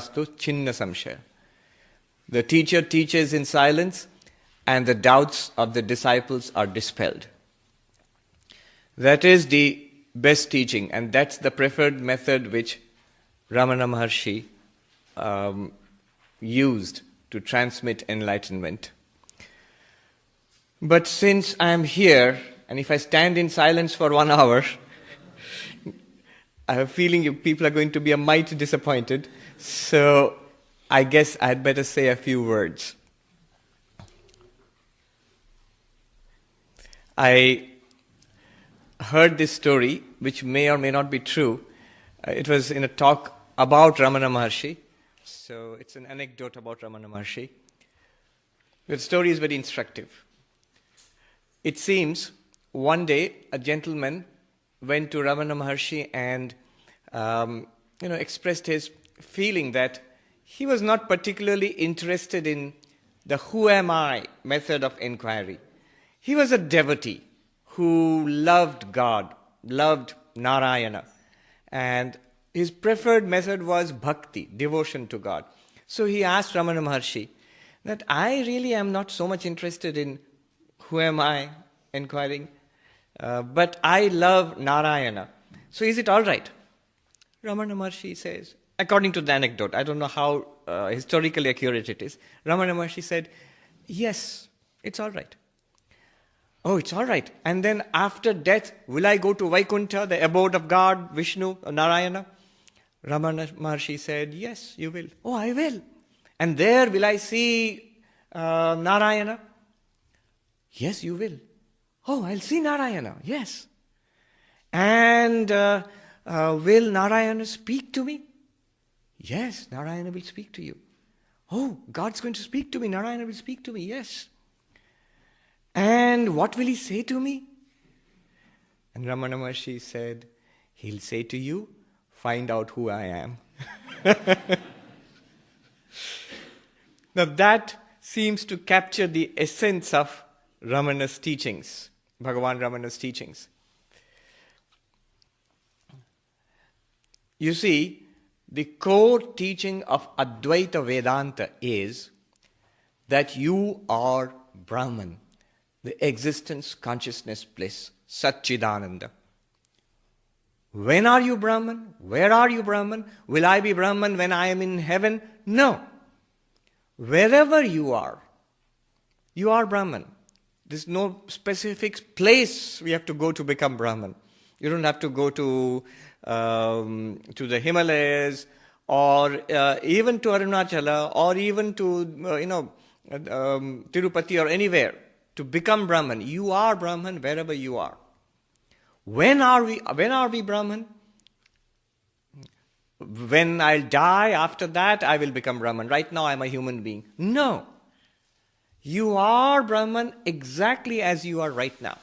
Chinna samshaya. The teacher teaches in silence and the doubts of the disciples are dispelled. That is the best teaching, and that's the preferred method which Ramana Maharshi used to transmit enlightenment. But since I am here, and if I stand in silence for 1 hour, I have a feeling you people are going to be a mite disappointed, so I guess I'd better say a few words. I heard this story, which may or may not be true. It was in a talk about Ramana Maharshi, so it's an anecdote about Ramana Maharshi. The story is very instructive. It seems one day a gentleman went to Ramana Maharshi and expressed his feeling that he was not particularly interested in the who am I method of inquiry. He was a devotee who loved God, loved Narayana, and his preferred method was bhakti, devotion to God. So he asked Ramana Maharshi that I really am not so much interested in who am I inquiring, but I love Narayana. So is it all right? Ramana Maharshi says, according to the anecdote, I don't know how historically accurate it is, Ramana Maharshi said, yes, it's all right. Oh, it's all right. And then after death, will I go to Vaikuntha, the abode of God, Vishnu, Narayana? Ramana Maharshi said, yes, you will. Oh, I will. And there will I see Narayana? Yes, you will. Oh, I'll see Narayana. Yes. And will Narayana speak to me? Yes, Narayana will speak to you. Oh, God's going to speak to me. Narayana will speak to me. Yes. And what will he say to me? And Ramana Maharshi said, he'll say to you, find out who I am. Now that seems to capture the essence of Ramana's teachings, Bhagavan Ramana's teachings. You see, the core teaching of Advaita Vedanta is that you are Brahman, the existence, consciousness, bliss, Satchidananda. When are you Brahman? Where are you Brahman? Will I be Brahman when I am in heaven? No. Wherever you are Brahman. There's no specific place we have to go to become Brahman. You don't have to go to the Himalayas or even to Arunachala or even to Tirupati or anywhere to become Brahman. You are Brahman wherever you are. When are we Brahman? When I'll die, after that I will become Brahman. Right now I'm a human being. No. You are Brahman exactly as you are right now.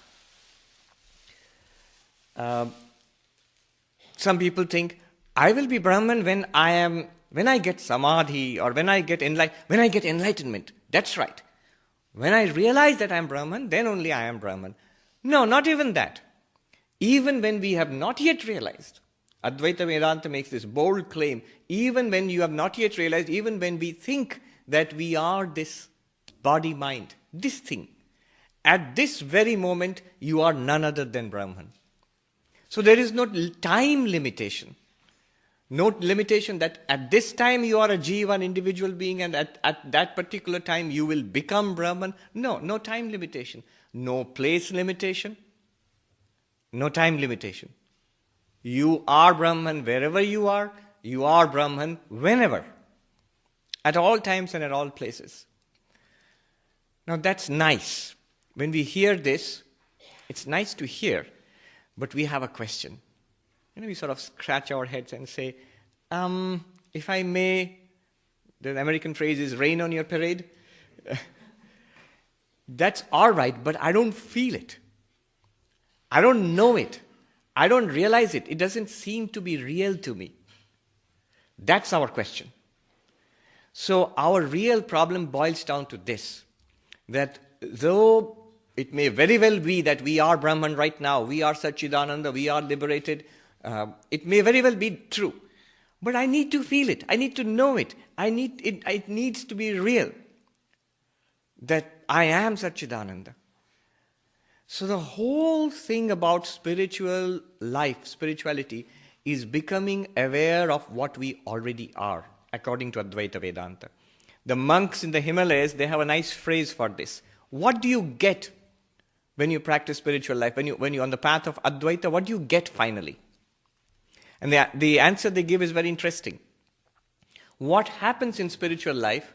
Some people think, I will be Brahman when I get samadhi or when I get enlightenment. That's right. When I realize that I am Brahman, then only I am Brahman. No, not even that. Even when we have not yet realized, Advaita Vedanta makes this bold claim, even when you have not yet realized, even when we think that we are this body-mind, this thing, at this very moment, you are none other than Brahman. So there is no time limitation. No limitation that at this time you are a jiva, an individual being, and at that particular time you will become Brahman. No time limitation. No place limitation. No time limitation. You are Brahman wherever you are Brahman whenever. At all times and at all places. Now that's nice. When we hear this, it's nice to hear, but we have a question. We sort of scratch our heads and say, if I may, the American phrase is rain on your parade. That's all right, but I don't feel it. I don't know it. I don't realize it. It doesn't seem to be real to me. That's our question. So our real problem boils down to this, that though it may very well be that we are Brahman right now, we are Satchidananda, we are liberated, it may very well be true. But I need to feel it. I need to know it. It needs to be real. That I am Satchidananda. So the whole thing about spiritual life, spirituality, is becoming aware of what we already are, according to Advaita Vedanta. The monks in the Himalayas, they have a nice phrase for this. What do you get when you practice spiritual life? When you're on the path of Advaita, what do you get finally? And the answer they give is very interesting. What happens in spiritual life,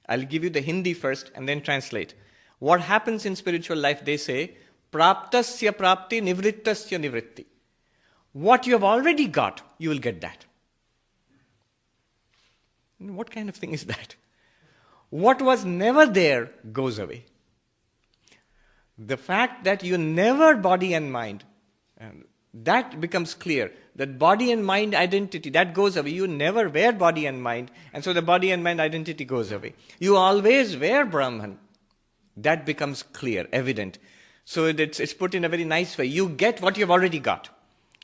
I'll give you the Hindi first and then translate. What happens in spiritual life, they say, praptasya prapti nivrittasya nivritti. What you have already got, you will get that. What kind of thing is that? What was never there goes away. The fact that you never body and mind, that becomes clear. That body and mind identity, that goes away. You never were body and mind, and so the body and mind identity goes away. You always were Brahman. That becomes clear, evident. So it's put in a very nice way. You get what you've already got.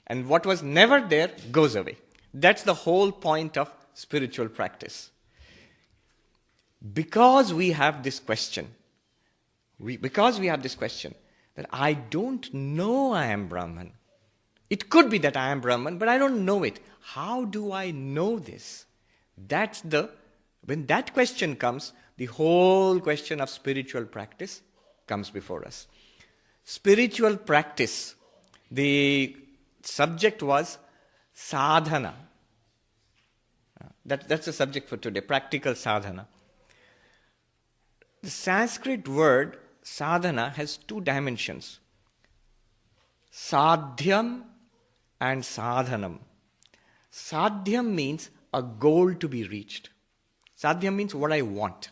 And what was never there goes away. That's the whole point of spiritual practice. Because we have this question, that I don't know I am Brahman. It could be that I am Brahman, but I don't know it. How do I know this? When that question comes, the whole question of spiritual practice comes before us. Spiritual practice, the subject was sadhana. That's the subject for today, practical sadhana. The Sanskrit word sadhana has two dimensions. Sadhyam and sadhanam. Sadhyam means a goal to be reached. Sadhyam means what I want.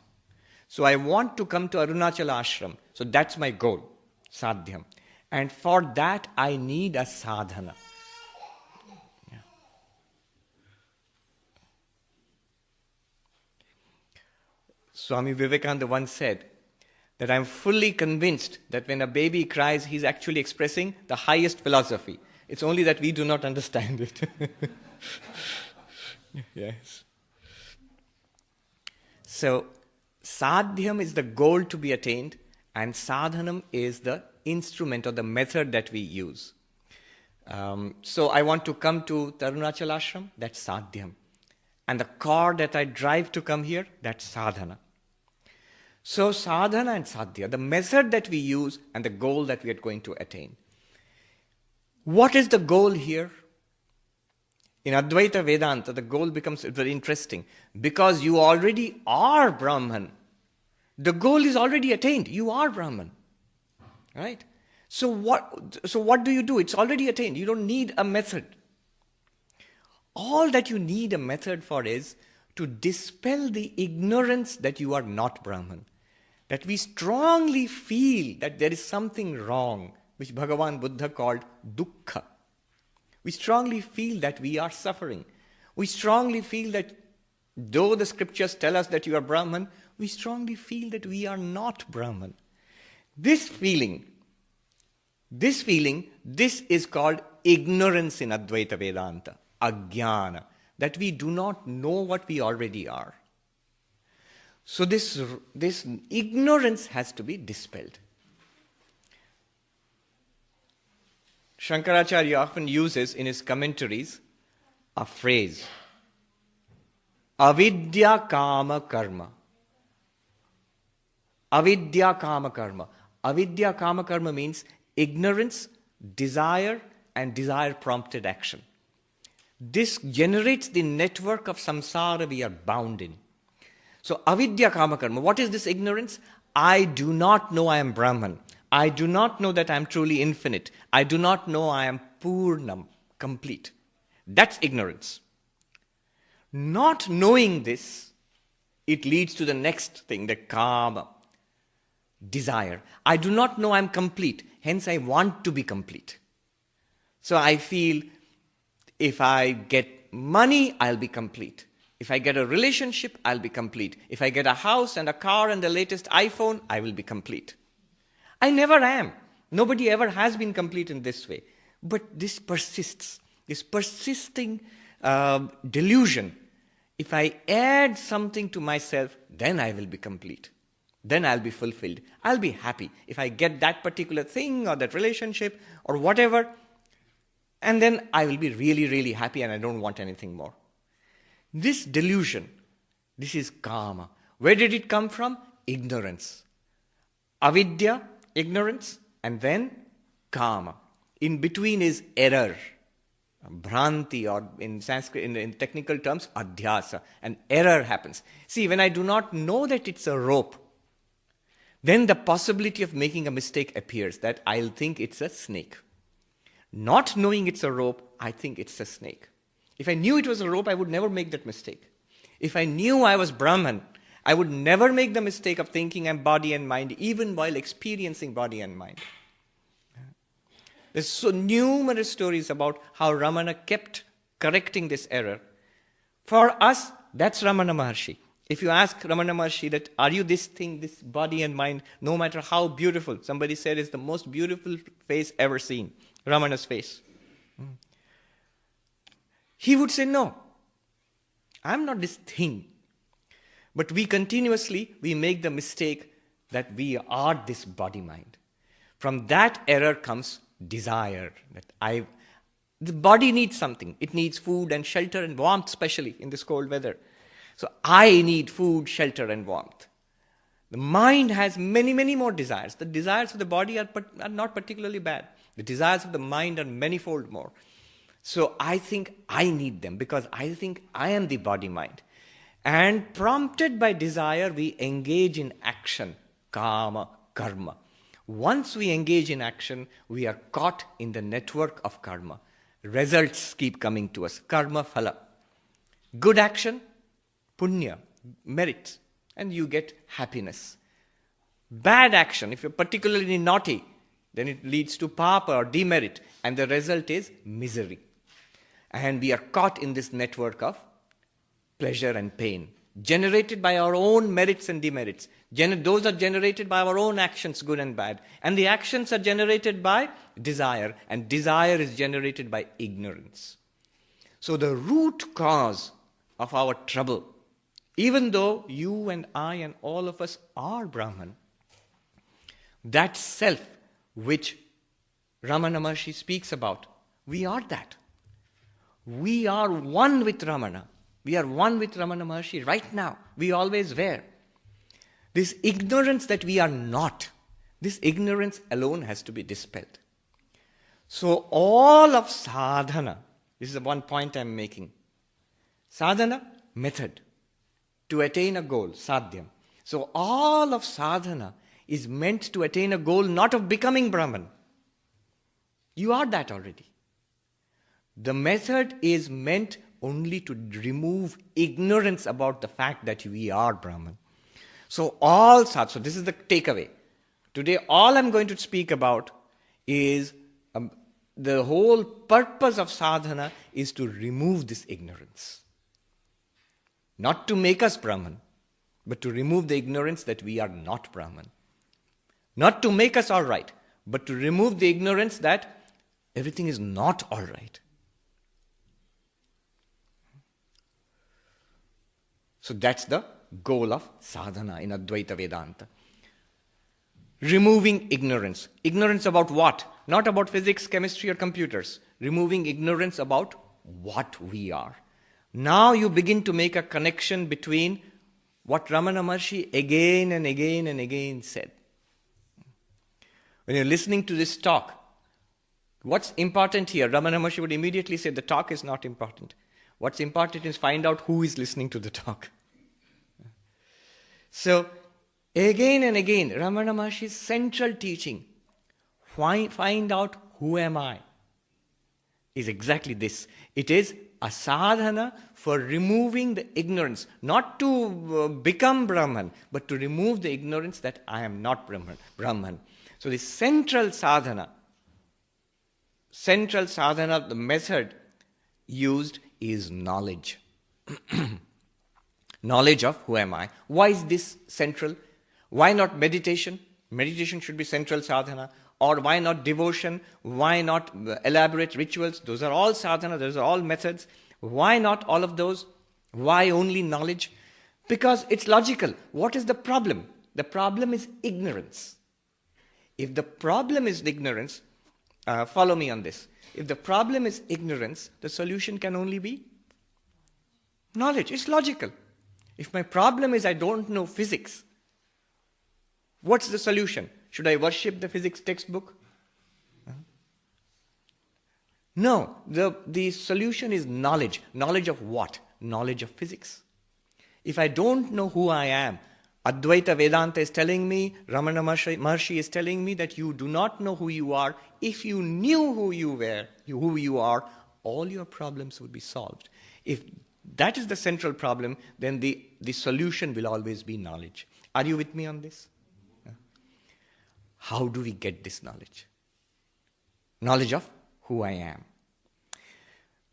So I want to come to Arunachala ashram. So that's my goal, sadhyam. And for that I need a sadhana. Yeah. Swami Vivekananda once said that I'm fully convinced that when a baby cries, he's actually expressing the highest philosophy. It's only that we do not understand it. Yes. So, sadhyam is the goal to be attained, and sadhanam is the instrument or the method that we use. So I want to come to Arunachala ashram, that's sadhyam. And the car that I drive to come here, that's sadhana. So sadhana and sadhya, the method that we use and the goal that we are going to attain. What is the goal here? In Advaita Vedanta, the goal becomes very interesting. Because you already are Brahman. The goal is already attained. You are Brahman. Right? So what do you do? It's already attained. You don't need a method. All that you need a method for is to dispel the ignorance that you are not Brahman. That we strongly feel that there is something wrong, which Bhagavan Buddha called dukkha. We strongly feel that we are suffering. We strongly feel that though the scriptures tell us that you are Brahman, we strongly feel that we are not Brahman. This feeling, this is called ignorance in Advaita Vedanta, ajnana, that we do not know what we already are. So this ignorance has to be dispelled. Shankaracharya often uses in his commentaries a phrase, avidya kama karma. Avidya kama karma. Avidya kama karma means ignorance, desire, and desire-prompted action. This generates the network of samsara we are bound in. So avidya kama karma, what is this ignorance? I do not know I am Brahman. I do not know that I am truly infinite. I do not know I am Purnam, complete. That's ignorance. Not knowing this, it leads to the next thing, the kama, desire. I do not know I am complete, hence I want to be complete. So I feel if I get money, I'll be complete. If I get a relationship, I'll be complete. If I get a house and a car and the latest iPhone, I will be complete. I never am. Nobody ever has been complete in this way. But this persists. This persisting delusion. If I add something to myself, then I will be complete. Then I'll be fulfilled. I'll be happy if I get that particular thing or that relationship or whatever, and then I will be really, really happy and I don't want anything more. This delusion, this is kama. Where did it come from? Ignorance. Avidya, ignorance, and then kama. In between is error, bhranti, or in Sanskrit, in technical terms, adhyasa. An error happens. See, when I do not know that it's a rope, then the possibility of making a mistake appears, that I'll think it's a snake. Not knowing it's a rope, I think it's a snake. If I knew it was a rope, I would never make that mistake. If I knew I was Brahman, I would never make the mistake of thinking I'm body and mind, even while experiencing body and mind. There's so numerous stories about how Ramana kept correcting this error. For us, that's Ramana Maharshi. If you ask Ramana Maharshi that, are you this thing, this body and mind, no matter how beautiful, somebody said it's the most beautiful face ever seen, Ramana's face. He would say, no, I'm not this thing. But we make the mistake that we are this body-mind. From that error comes desire. The body needs something. It needs food and shelter and warmth, especially in this cold weather. So I need food, shelter and warmth. The mind has many, many more desires. The desires of the body are not particularly bad. The desires of the mind are manifold more. So I think I need them because I think I am the body-mind. And prompted by desire, we engage in action, kama, karma. Once we engage in action, we are caught in the network of karma. Results keep coming to us. Karma, phala. Good action, punya, merit, and you get happiness. Bad action, if you're particularly naughty, then it leads to papa or demerit, and the result is misery. And we are caught in this network of pleasure and pain, generated by our own merits and demerits. Those are generated by our own actions, good and bad. And the actions are generated by desire, and desire is generated by ignorance. So the root cause of our trouble, even though you and I and all of us are Brahman, that self which Ramana Maharshi speaks about, we are that. We are one with Ramana. We are one with Ramana Maharshi right now. We always were. This ignorance that we are not, this ignorance alone has to be dispelled. So all of sadhana, this is the one point I'm making. Sadhana, method to attain a goal, sadhyam. So all of sadhana is meant to attain a goal not of becoming Brahman. You are that already. The method is meant only to remove ignorance about the fact that we are Brahman. So this is the takeaway. Today all I'm going to speak about is the whole purpose of sadhana is to remove this ignorance. Not to make us Brahman, but to remove the ignorance that we are not Brahman. Not to make us all right, but to remove the ignorance that everything is not all right. So that's the goal of sadhana in Advaita Vedanta. Removing ignorance. Ignorance about what? Not about physics, chemistry or computers. Removing ignorance about what we are. Now you begin to make a connection between what Ramana Maharshi again and again and again said. When you're listening to this talk, what's important here? Ramana Maharshi would immediately say the talk is not important. What's important is find out who is listening to the talk. So, again and again, Ramana Maharshi's central teaching, find out who am I, is exactly this. It is a sadhana for removing the ignorance, not to become Brahman, but to remove the ignorance that I am not Brahman. So the central sadhana, the method used is knowledge. Knowledge of who am I. Why is this central? Why not meditation? Meditation should be central sadhana. Or why not devotion? Why not elaborate rituals? Those are all sadhana, those are all methods. Why not all of those? Why only knowledge? Because it's logical. What is the problem? The problem is ignorance. If the problem is ignorance, follow me on this. If the problem is ignorance, the solution can only be knowledge. It's logical. If my problem is I don't know physics, what's the solution? Should I worship the physics textbook? No, the solution is knowledge. Knowledge of what? Knowledge of physics. If I don't know who I am, Advaita Vedanta is telling me, Ramana Maharshi is telling me that you do not know who you are. If you knew who you are, all your problems would be solved. If that is the central problem, then the solution will always be knowledge. Are you with me on this? How do we get this knowledge? Knowledge of who I am.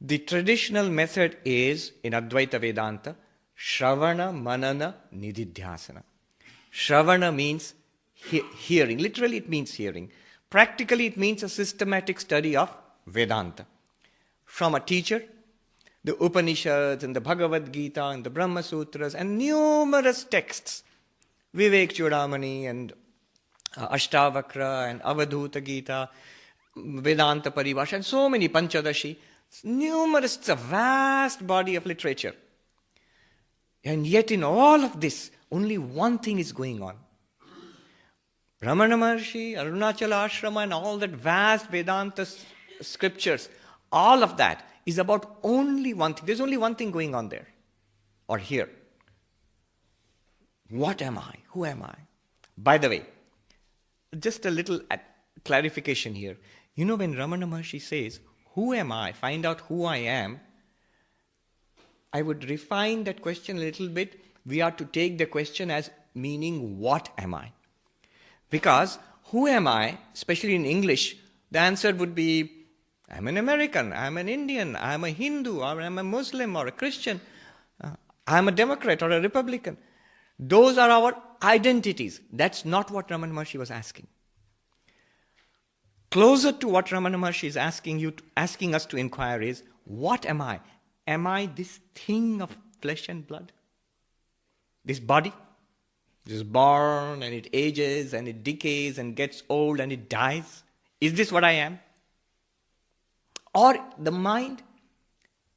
The traditional method is, in Advaita Vedanta, Shravana, Manana, Nididhyasana. Shravana means hearing. Literally it means hearing. Practically it means a systematic study of Vedanta. From a teacher, the Upanishads and the Bhagavad Gita and the Brahma Sutras and numerous texts, Vivek Chudamani and Ashtavakra and Avadhuta Gita, Vedanta Paribhasha, and so many, Panchadashi, numerous, it's a vast body of literature. And yet in all of this, only one thing is going on. Ramana Maharshi, Arunachala Ashrama, and all that vast Vedanta scriptures, all of that is about only one thing. There's only one thing going on there, or here. What am I? Who am I? By the way, just a little clarification here. You know, when Ramana Maharshi says, who am I? Find out who I am. I would refine that question a little bit. We are to take the question as meaning, what am I? Because who am I, especially in English, the answer would be, I'm an American, I'm an Indian, I'm a Hindu, or I'm a Muslim or a Christian, I'm a Democrat or a Republican. Those are our identities. That's not what Ramana Maharshi was asking. Closer to what Ramana Maharshi is asking us to inquire is, what am I? Am I this thing of flesh and blood? This body? It is born and it ages and it decays and gets old and it dies. Is this what I am? Or the mind?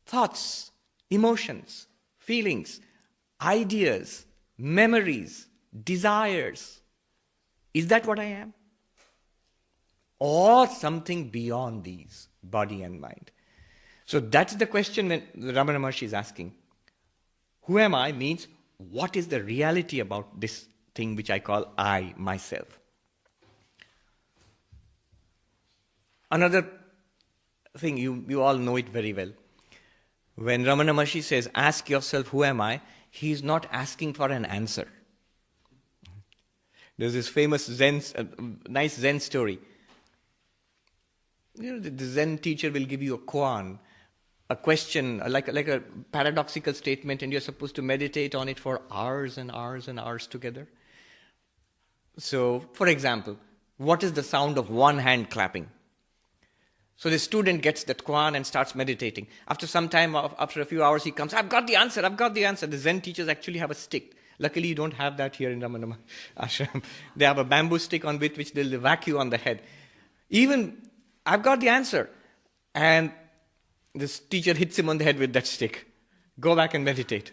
Thoughts, emotions, feelings, ideas, memories, desires. Is that what I am? Or something beyond these, body and mind? So that's the question that Ramana Maharshi is asking. Who am I means, what is the reality about this thing which I call I, myself? Another thing, you all know it very well. When Ramana Maharshi says, ask yourself, who am I? He is not asking for an answer. There's this famous nice Zen story. You know, the Zen teacher will give you a koan, a question, like a paradoxical statement, and you're supposed to meditate on it for hours and hours and hours together. So, for example, what is the sound of one hand clapping? So the student gets that koan and starts meditating. After some time, after a few hours, he comes, I've got the answer. The Zen teachers actually have a stick. Luckily, you don't have that here in Ramana Ashram. They have a bamboo stick on which they'll whack you on the head. Even, I've got the answer. And this teacher hits him on the head with that stick. Go back and meditate.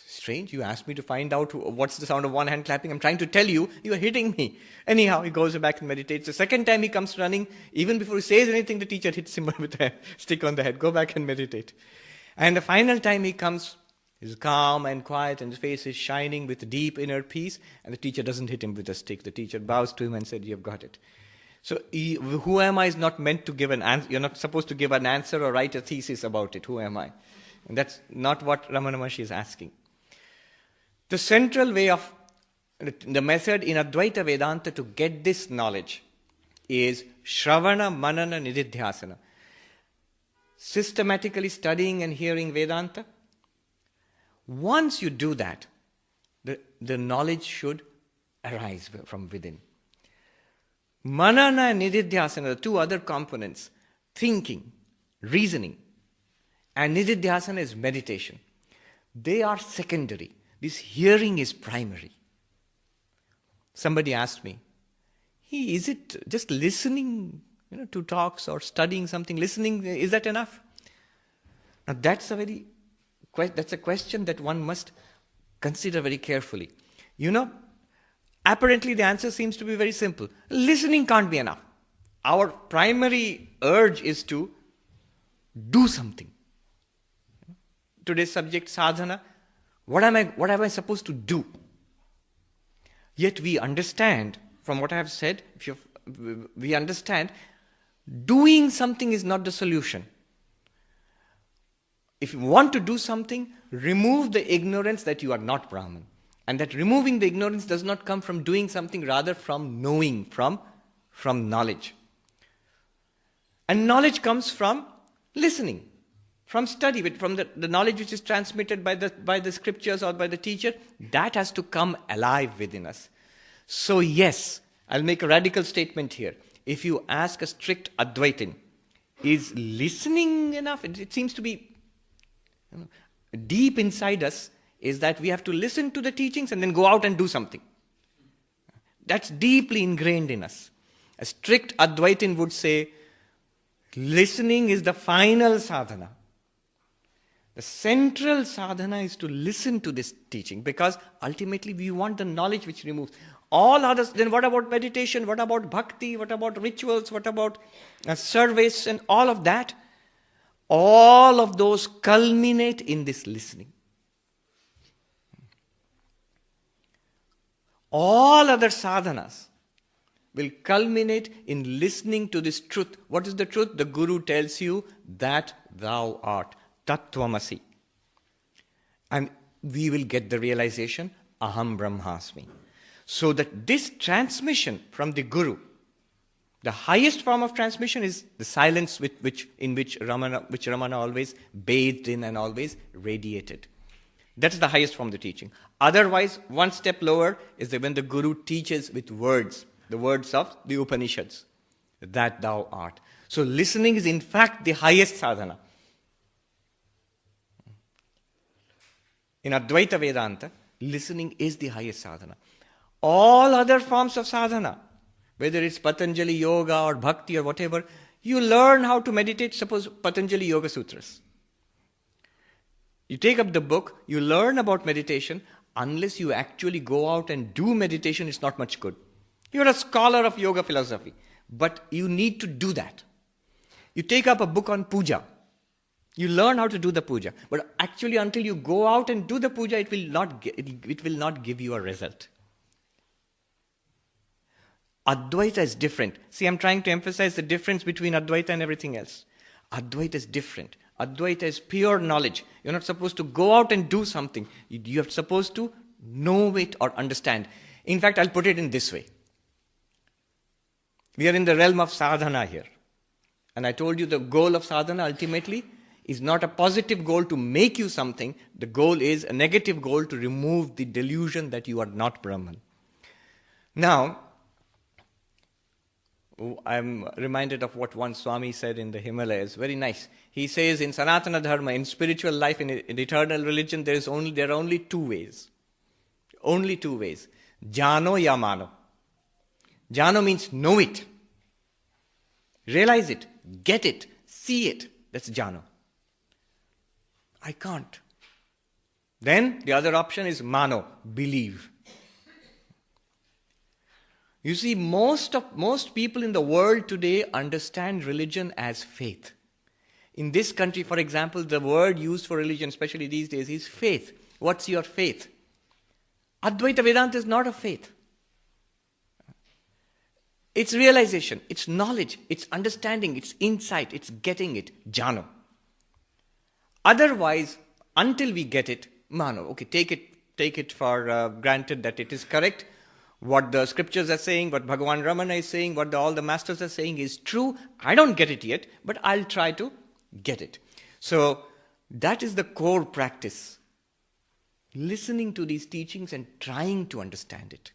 Strange, you asked me to find out what's the sound of one hand clapping. I'm trying to tell you, you are hitting me. Anyhow, he goes back and meditates. The second time he comes running, even before he says anything, the teacher hits him with a stick on the head. Go back and meditate. And the final time he comes, he's calm and quiet and his face is shining with deep inner peace, and the teacher doesn't hit him with a stick. The teacher bows to him and said, you've got it. So who am I is not meant to give an answer. You're not supposed to give an answer or write a thesis about it. Who am I? And that's not what Ramana Maharshi is asking. The central way of the method in Advaita Vedanta to get this knowledge is Shravana, Manana, Nididhyasana. Systematically studying and hearing Vedanta. Once you do that, the knowledge should arise from within. Manana and Nididhyasana, the two other components, thinking, reasoning, and nididhyasana is meditation. They are secondary. This hearing is primary. Somebody asked me, hey, is it just listening, to talks or studying something, listening, is that enough? Now that's a question that one must consider very carefully. Apparently the answer seems to be very simple. Listening can't be enough. Our primary urge is to do something. Today's subject, sadhana, what am I supposed to do? Yet we understand, from what I have said, we understand doing something is not the solution. If you want to do something, remove the ignorance that you are not Brahman. And that removing the ignorance does not come from doing something, rather from knowing, from knowledge. And knowledge comes from listening, from study, from the knowledge which is transmitted by the scriptures or by the teacher. That has to come alive within us. So yes, I'll make a radical statement here. If you ask a strict Advaitin, is listening enough? It seems to be deep inside us, is that we have to listen to the teachings and then go out and do something. That's deeply ingrained in us. A strict Advaitin would say, listening is the final sadhana. The central sadhana is to listen to this teaching, because ultimately we want the knowledge which removes all others. Then what about meditation? What about bhakti? What about rituals? What about service and all of that? All of those culminate in this listening. All other sadhanas will culminate in listening to this truth. What is the truth? The Guru tells you that thou art. Tattvamasi. And we will get the realization, Aham Brahmasmi. So that this transmission from the Guru, the highest form of transmission is the silence which Ramana always bathed in and always radiated. That's the highest form of the teaching. Otherwise, one step lower is when the Guru teaches with words, the words of the Upanishads, that thou art. So listening is in fact the highest sadhana. In Advaita Vedanta, listening is the highest sadhana. All other forms of sadhana, whether it's Patanjali Yoga or Bhakti or whatever, you learn how to meditate, suppose Patanjali Yoga Sutras. You take up the book, you learn about meditation. Unless you actually go out and do meditation, it's not much good. You're a scholar of yoga philosophy, but you need to do that. You take up a book on puja. You learn how to do the puja. But actually, until you go out and do the puja, it will not give you a result. Advaita is different. See, I'm trying to emphasize the difference between Advaita and everything else. Advaita is different. Advaita is pure knowledge. You're not supposed to go out and do something. You're supposed to know it or understand. In fact, I'll put it in this way. We are in the realm of sadhana here. And I told you the goal of sadhana ultimately is not a positive goal to make you something. The goal is a negative goal to remove the delusion that you are not Brahman. Now, I'm reminded of what one Swami said in the Himalayas. Very nice. He says in Sanatana Dharma, in spiritual life, in eternal religion, there are only two ways. Only two ways. Jano ya mano. Jano means know it. Realize it. Get it. See it. That's jano. I can't. Then the other option is mano. Believe. You see, most people in the world today understand religion as faith. In this country, for example, the word used for religion, especially these days, is faith. What's your faith? Advaita Vedanta is not a faith. It's realization, it's knowledge, it's understanding, it's insight, it's getting it, jhana. Otherwise, until we get it, mano. Okay, take it for granted that it is correct. What the scriptures are saying, what Bhagavan Ramana is saying, what all the masters are saying is true. I don't get it yet, but I'll try to get it. So that is the core practice. Listening to these teachings and trying to understand it.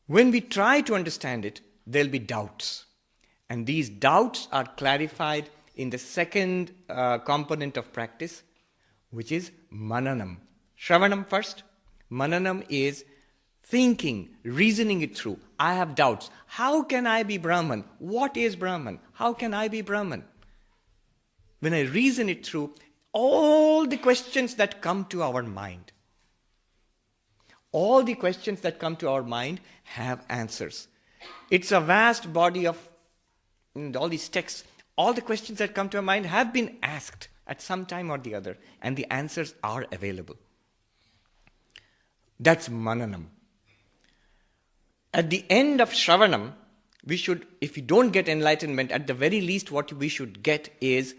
When we try to understand it, there'll be doubts. And these doubts are clarified in the second component of practice, which is mananam. Shravanam first. Mananam is thinking, reasoning it through. I have doubts. How can I be Brahman? What is Brahman? How can I be Brahman? When I reason it through, all the questions that come to our mind, all the questions that come to our mind have answers. It's a vast body of all these texts. All the questions that come to our mind have been asked at some time or the other, and the answers are available. That's mananam. At the end of Shravanam, we should, if we don't get enlightenment, at the very least what we should get is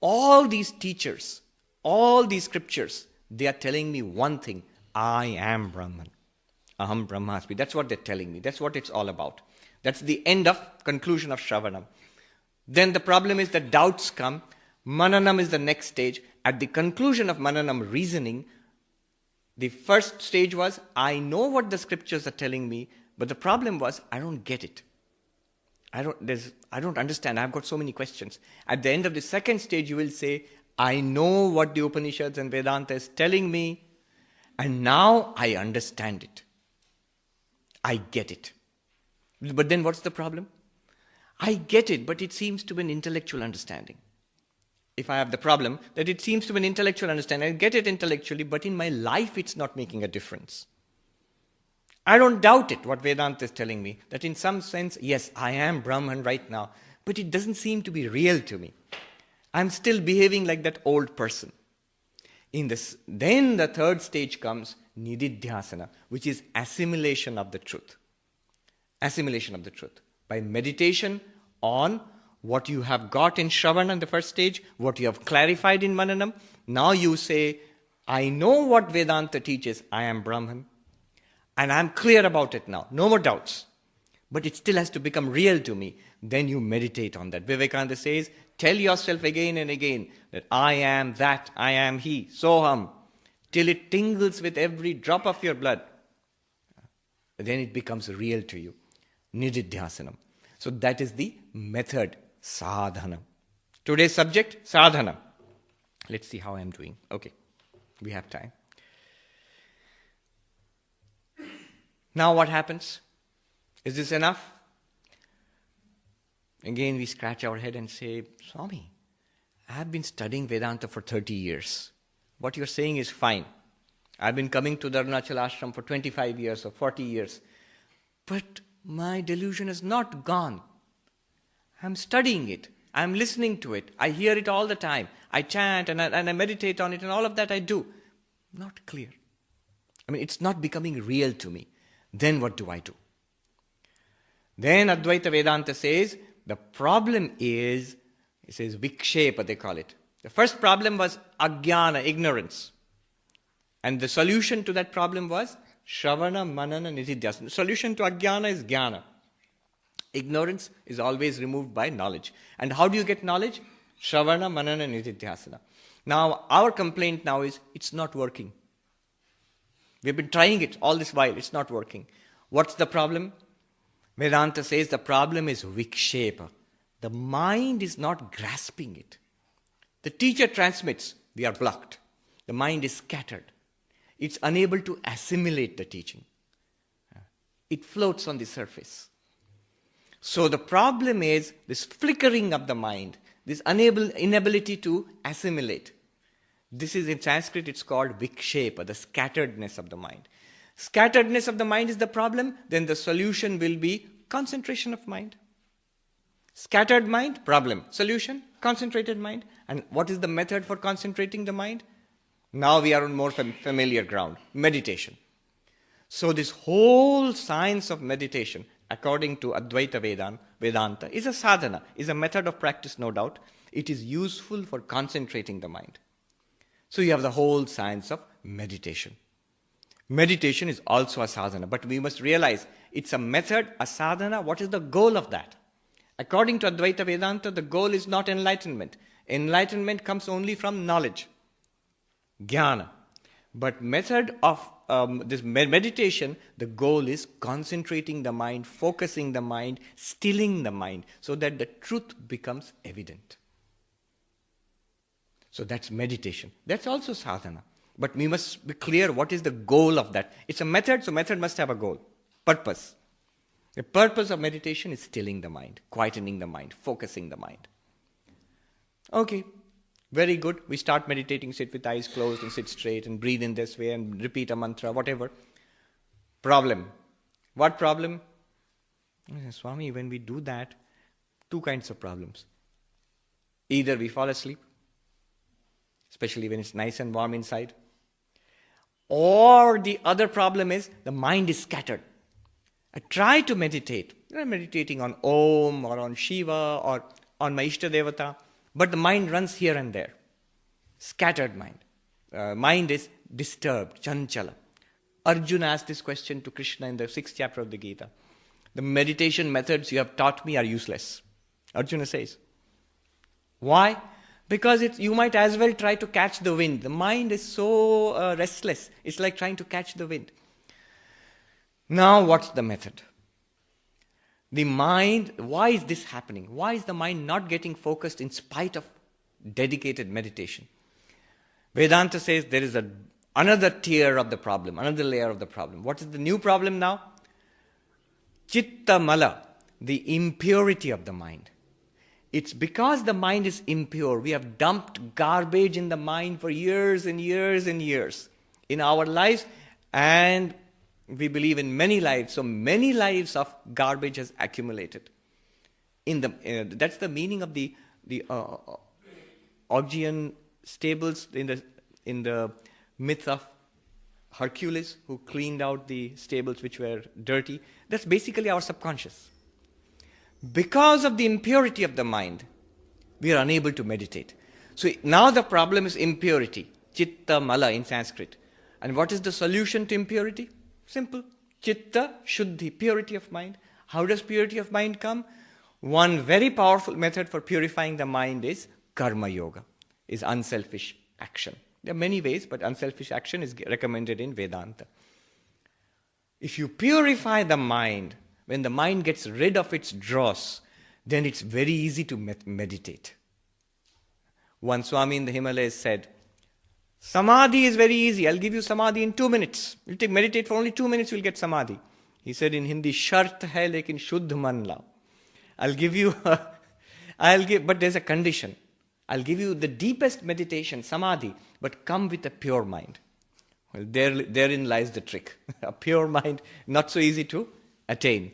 all these teachers, all these scriptures, they are telling me one thing: I am Brahman. Aham Brahmasmi. That's what they're telling me. That's what it's all about. That's the end of conclusion of Shravanam. Then the problem is that doubts come. Mananam is the next stage. At the conclusion of Mananam, reasoning, the first stage was, I know what the scriptures are telling me, but the problem was, I don't get it. I don't understand. I've got so many questions. At the end of the second stage, you will say, I know what the Upanishads and Vedanta is telling me, and now I understand it. I get it. But then what's the problem? I get it, but it seems to be an intellectual understanding. If I have the problem that it seems to be an intellectual understanding, I get it intellectually, but in my life it's not making a difference. I don't doubt it, what Vedanta is telling me, that in some sense, yes, I am Brahman right now, but it doesn't seem to be real to me. I'm still behaving like that old person. Then the third stage comes, nididhyasana, which is assimilation of the truth. Assimilation of the truth. By meditation on what you have got in Shravana in the first stage, what you have clarified in Mananam, now you say, I know what Vedanta teaches, I am Brahman, and I'm clear about it now, no more doubts. But it still has to become real to me. Then you meditate on that. Vivekananda says, tell yourself again and again that I am that, I am he, soham, till it tingles with every drop of your blood. Then it becomes real to you. Nididhyasanam. So that is the method, sadhana. Today's subject, sadhana. Let's see how I am doing. Okay, we have time. Now what happens? Is this enough? Again, we scratch our head and say, Swami, I have been studying Vedanta for 30 years. What you're saying is fine. I've been coming to the Arunachal ashram for 25 years or 40 years. But my delusion is not gone. I'm studying it. I'm listening to it. I hear it all the time. I chant and I meditate on it, and all of that I do. Not clear. It's not becoming real to me. Then what do I do? Then Advaita Vedanta says, the problem is, it says vikshepa, they call it. The first problem was ajnana, ignorance. And the solution to that problem was Shravana, Manana, Nididhyasana. The solution to ajnana is jnana. Ignorance is always removed by knowledge. And how do you get knowledge? Shravana, Manana, Nididhyasana. Now, our complaint now is, it's not working. We've been trying it all this while, it's not working. What's the problem? Vedanta says the problem is vikshepa. The mind is not grasping it. The teacher transmits, we are blocked. The mind is scattered. It's unable to assimilate the teaching. It floats on the surface. So the problem is this flickering of the mind, this inability to assimilate. This is in Sanskrit, it's called vikshepa, the scatteredness of the mind. Scatteredness of the mind is the problem, then the solution will be concentration of mind. Scattered mind, problem. Solution, concentrated mind. And what is the method for concentrating the mind? Now we are on more familiar ground, meditation. So this whole science of meditation, according to Advaita Vedanta, is a sadhana, is a method of practice, no doubt. It is useful for concentrating the mind. So you have the whole science of meditation. Meditation is also a sadhana, but we must realize it's a method, a sadhana. What is the goal of that? According to Advaita Vedanta, the goal is not enlightenment. Enlightenment comes only from knowledge, jnana. But method of this meditation, the goal is concentrating the mind, focusing the mind, stilling the mind, so that the truth becomes evident. So that's meditation. That's also sadhana. But we must be clear what is the goal of that. It's a method, so method must have a goal, purpose. The purpose of meditation is stilling the mind, quietening the mind, focusing the mind. Okay, very good. We start meditating, sit with eyes closed and sit straight and breathe in this way and repeat a mantra, whatever. Problem. What problem? Swami, when we do that, two kinds of problems. Either we fall asleep, especially when it's nice and warm inside, or the other problem is the mind is scattered. I try to meditate. I'm meditating on Om or on Shiva or on my Ishta Devata, but the mind runs here and there. Scattered mind. Mind is disturbed, chanchala. Arjuna asked this question to Krishna in the 6th chapter of the Gita. The meditation methods you have taught me are useless. Arjuna says. Why? Because you might as well try to catch the wind. The mind is so restless. It's like trying to catch the wind. Now what's the method? The mind, why is this happening? Why is the mind not getting focused in spite of dedicated meditation? Vedanta says there is another tier of the problem, another layer of the problem. What is the new problem now? Chitta mala, the impurity of the mind. It's because the mind is impure. We have dumped garbage in the mind for years and years and years in our lives, and we believe in many lives. So many lives of garbage has accumulated. That's the meaning of the Augean stables in the myth of Hercules, who cleaned out the stables which were dirty. That's basically our subconscious. Because of the impurity of the mind, we are unable to meditate. So now the problem is impurity, chitta mala in Sanskrit. And what is the solution to impurity? Simple. Chitta shuddhi, purity of mind. How does purity of mind come? One very powerful method for purifying the mind is karma yoga, is unselfish action. There are many ways, but unselfish action is recommended in Vedanta. If you purify the mind, when the mind gets rid of its dross, then it's very easy to meditate. One Swami in the Himalayas said, Samadhi is very easy. I'll give you Samadhi in 2 minutes. You'll meditate for only 2 minutes, you'll get Samadhi. He said in Hindi, Shart hai lekin shuddh man lao. But there's a condition. I'll give you the deepest meditation, Samadhi, but come with a pure mind. Well, therein lies the trick. A pure mind, not so easy to attain.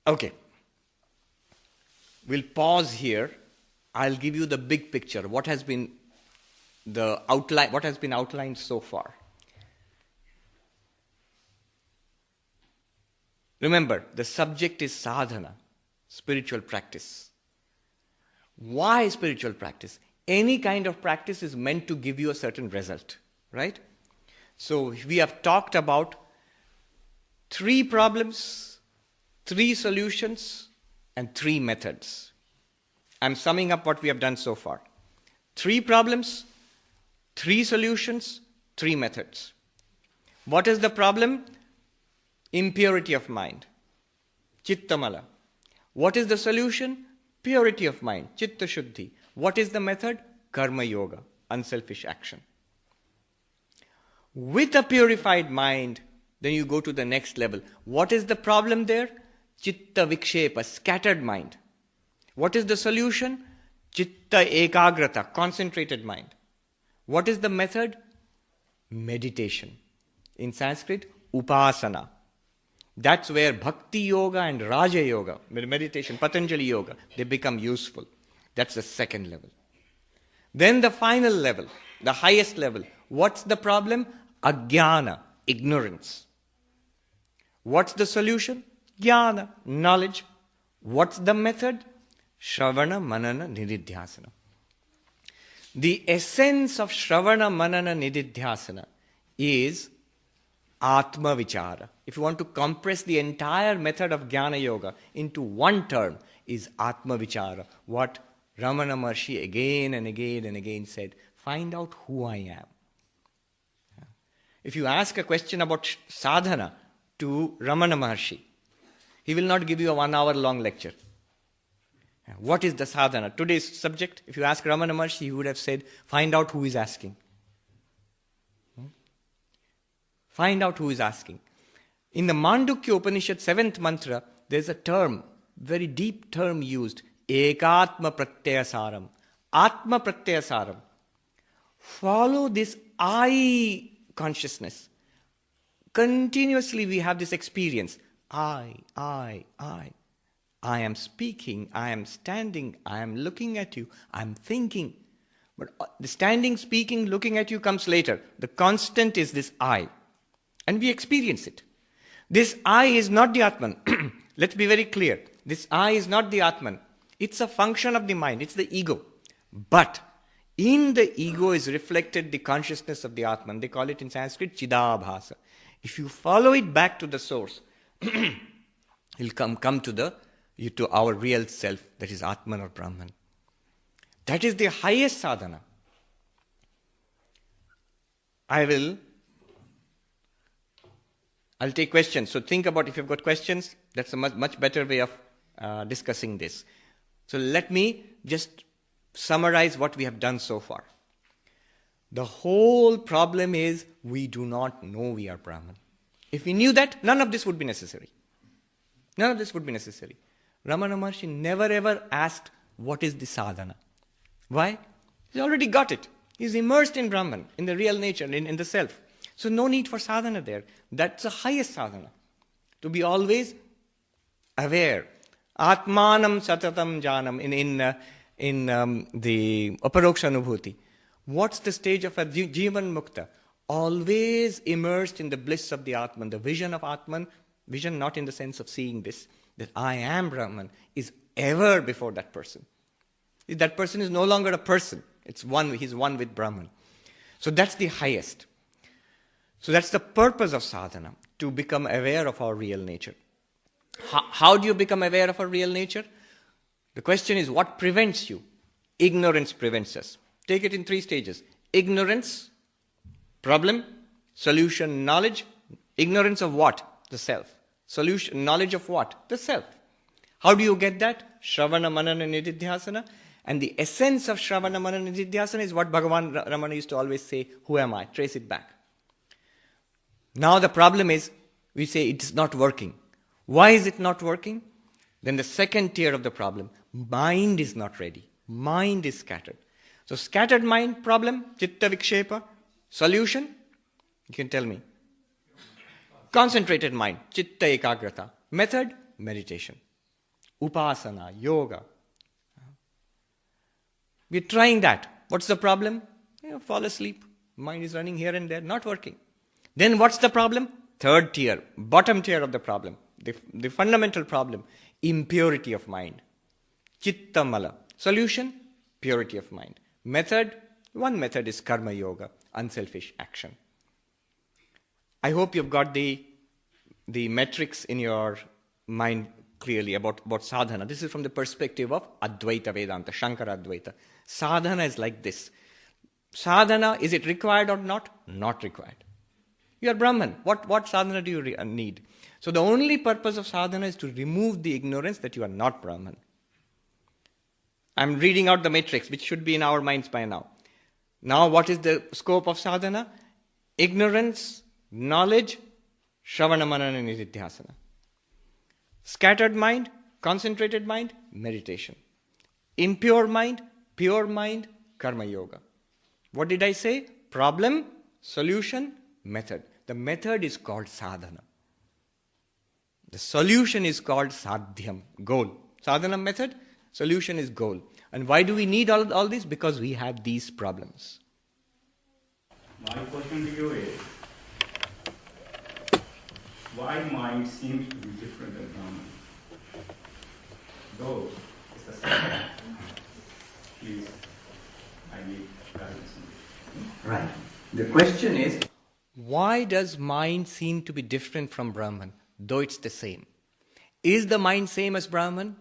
Okay. We'll pause here. I'll give you the big picture. What has been outlined so far. Remember, the subject is sadhana, spiritual practice. Why spiritual practice? Any kind of practice is meant to give you a certain result, right? So we have talked about 3 problems, 3 solutions, and 3 methods. I'm summing up what we have done so far. 3 problems, 3 solutions, 3 methods. What is the problem? Impurity of mind, chittamala. What is the solution? Purity of mind, chitta shuddhi. What is the method? Karma yoga, unselfish action. With a purified mind, then you go to the next level. What is the problem there? Chitta vikshepa, scattered mind. What is the solution? Chitta ekagrata, concentrated mind. What is the method? Meditation. In Sanskrit, upasana. That's where bhakti yoga and raja yoga, meditation, Patanjali yoga, they become useful. That's the second level. Then the final level, the highest level. What's the problem? Ajnana, ignorance. What's the solution? Jnana, knowledge. What's the method? Shravana, Manana, Nididhyasana. The essence of Shravana, Manana, Nididhyasana is Atma Vichara. If you want to compress the entire method of Jnana Yoga into one term, is Atma Vichara. What Ramana Maharshi again and again and again said, find out who I am. If you ask a question about sadhana to Ramana Maharshi, he will not give you a 1 hour long lecture. What is the sadhana? Today's subject, if you ask Ramana Maharshi, he would have said, find out who is asking. Find out who is asking. In the Mandukya Upanishad 7th mantra, there's a term, very deep term used, Ekatma Pratyasaram. Atma Pratyasaram. Follow this I consciousness. Continuously we have this experience. I. I am speaking, I am standing, I am looking at you, I am thinking. But the standing, speaking, looking at you comes later. The constant is this I. And we experience it. This I is not the Atman. Let's be very clear. This I is not the Atman. It's a function of the mind. It's the ego. But in the ego is reflected the consciousness of the Atman. They call it in Sanskrit Chidabhasa. If you follow it back to the source, you'll come to our real self, that is Atman or Brahman. That is the highest sadhana. I'll take questions. So think about, if you've got questions, that's a much better way of discussing this. So let me just summarize what we have done so far. The whole problem is we do not know we are Brahman. If we knew that, none of this would be necessary. None of this would be necessary. Ramana Maharshi never ever asked, what is the sadhana? Why? He's already got it. He's immersed in Brahman, in the real nature, in the self. So no need for sadhana there. That's the highest sadhana. To be always aware. Atmanam satatam janam in the Aparoksha Anubhuti. What's the stage of a Jivan Mukta? Always immersed in the bliss of the Atman, the vision of Atman, vision not in the sense of seeing this, that I am Brahman, is ever before that person. That person is no longer a person. It's one, he's one with Brahman. So that's the highest. So that's the purpose of sadhana, to become aware of our real nature. How do you become aware of our real nature? The question is, what prevents you? Ignorance prevents us. Take it in 3 stages. Ignorance, problem, solution, knowledge. Ignorance of what? The self. Solution, knowledge of what? The self. How do you get that? Shravana, Manana, Nididhyasana. And the essence of Shravana, Manana, Nididhyasana is what Bhagavan Ramana used to always say, who am I? Trace it back. Now the problem is, we say it's not working. Why is it not working? Then the second tier of the problem, mind is not ready. Mind is scattered. So scattered mind, problem, chitta vikshepa. Solution, you can tell me. Concentrated mind, chitta ekagrata. Method, meditation. Upasana, yoga. We're trying that. What's the problem? Fall asleep. Mind is running here and there, not working. Then what's the problem? Third tier, bottom tier of the problem. The fundamental problem, impurity of mind. Chitta mala. Solution, purity of mind. Method, one method is karma yoga, unselfish action. I hope you've got the metrics in your mind clearly about sadhana. This is from the perspective of Advaita Vedanta, Shankara Advaita. Sadhana is like this. Sadhana, is it required or not? Not required. You are Brahman. What sadhana do you need? So the only purpose of sadhana is to remove the ignorance that you are not Brahman. I'm reading out the matrix, which should be in our minds by now. Now what is the scope of sadhana? Ignorance, knowledge, Shravana, Manana, Nididhyasana. Scattered mind, concentrated mind, meditation. Impure mind, pure mind, karma yoga. What did I say? Problem, solution, method. The method is called sadhana. The solution is called sadhyam, goal. Sadhana method, solution is goal. And why do we need all this? Because we have these problems. My question to you is, why mind seems to be different than Brahman? Though it's the same. Please, I need guidance on this. Right. The question is, why does mind seem to be different from Brahman, though it's the same? Is the mind same as Brahman?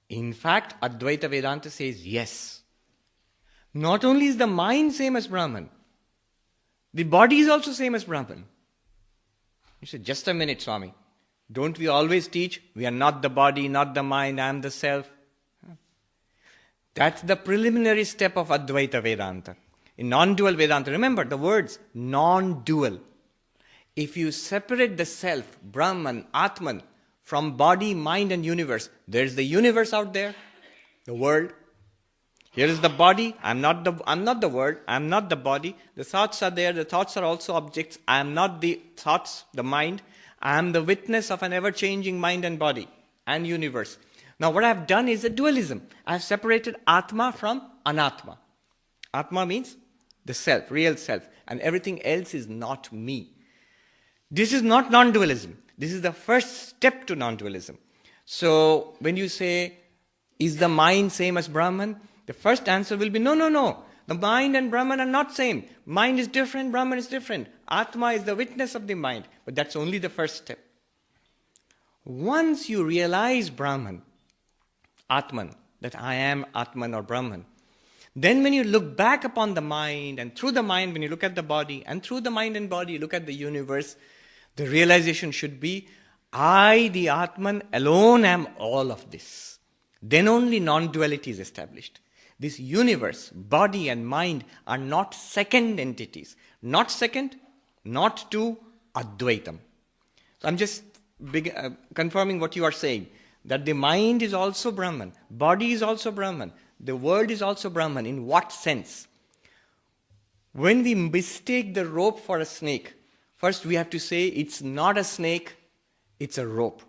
In fact, Advaita Vedanta says yes. Not only is the mind same as Brahman, the body is also same as Brahman. You say, just a minute, Swami. Don't we always teach, we are not the body, not the mind, I am the self? That's the preliminary step of Advaita Vedanta. In non-dual Vedanta, remember the words non-dual. If you separate the self, Brahman, Atman, from body, mind and universe, there's the universe out there, the world. Here is the body, I'm not the world, I'm not the body. The thoughts are there, the thoughts are also objects. I am not the thoughts, the mind. I am the witness of an ever-changing mind and body and universe. Now what I've done is a dualism. I've separated Atma from Anatma. Atma means the self, real self, and everything else is not me. This is not non-dualism. This is the first step to non-dualism. So when you say, is the mind same as Brahman? The first answer will be no. The mind and Brahman are not same. Mind is different, Brahman is different. Atma is the witness of the mind. But that's only the first step. Once you realize Brahman, Atman, that I am Atman or Brahman, then when you look back upon the mind, and through the mind when you look at the body, and through the mind and body you look at the universe, the realization should be, I, the Atman, alone am all of this. Then only non-duality is established. This universe, body and mind are not second entities. Not second, not to Advaitam. So I'm just confirming what you are saying. That the mind is also Brahman. Body is also Brahman. The world is also Brahman. In what sense? When we mistake the rope for a snake, first we have to say it's not a snake, it's a rope.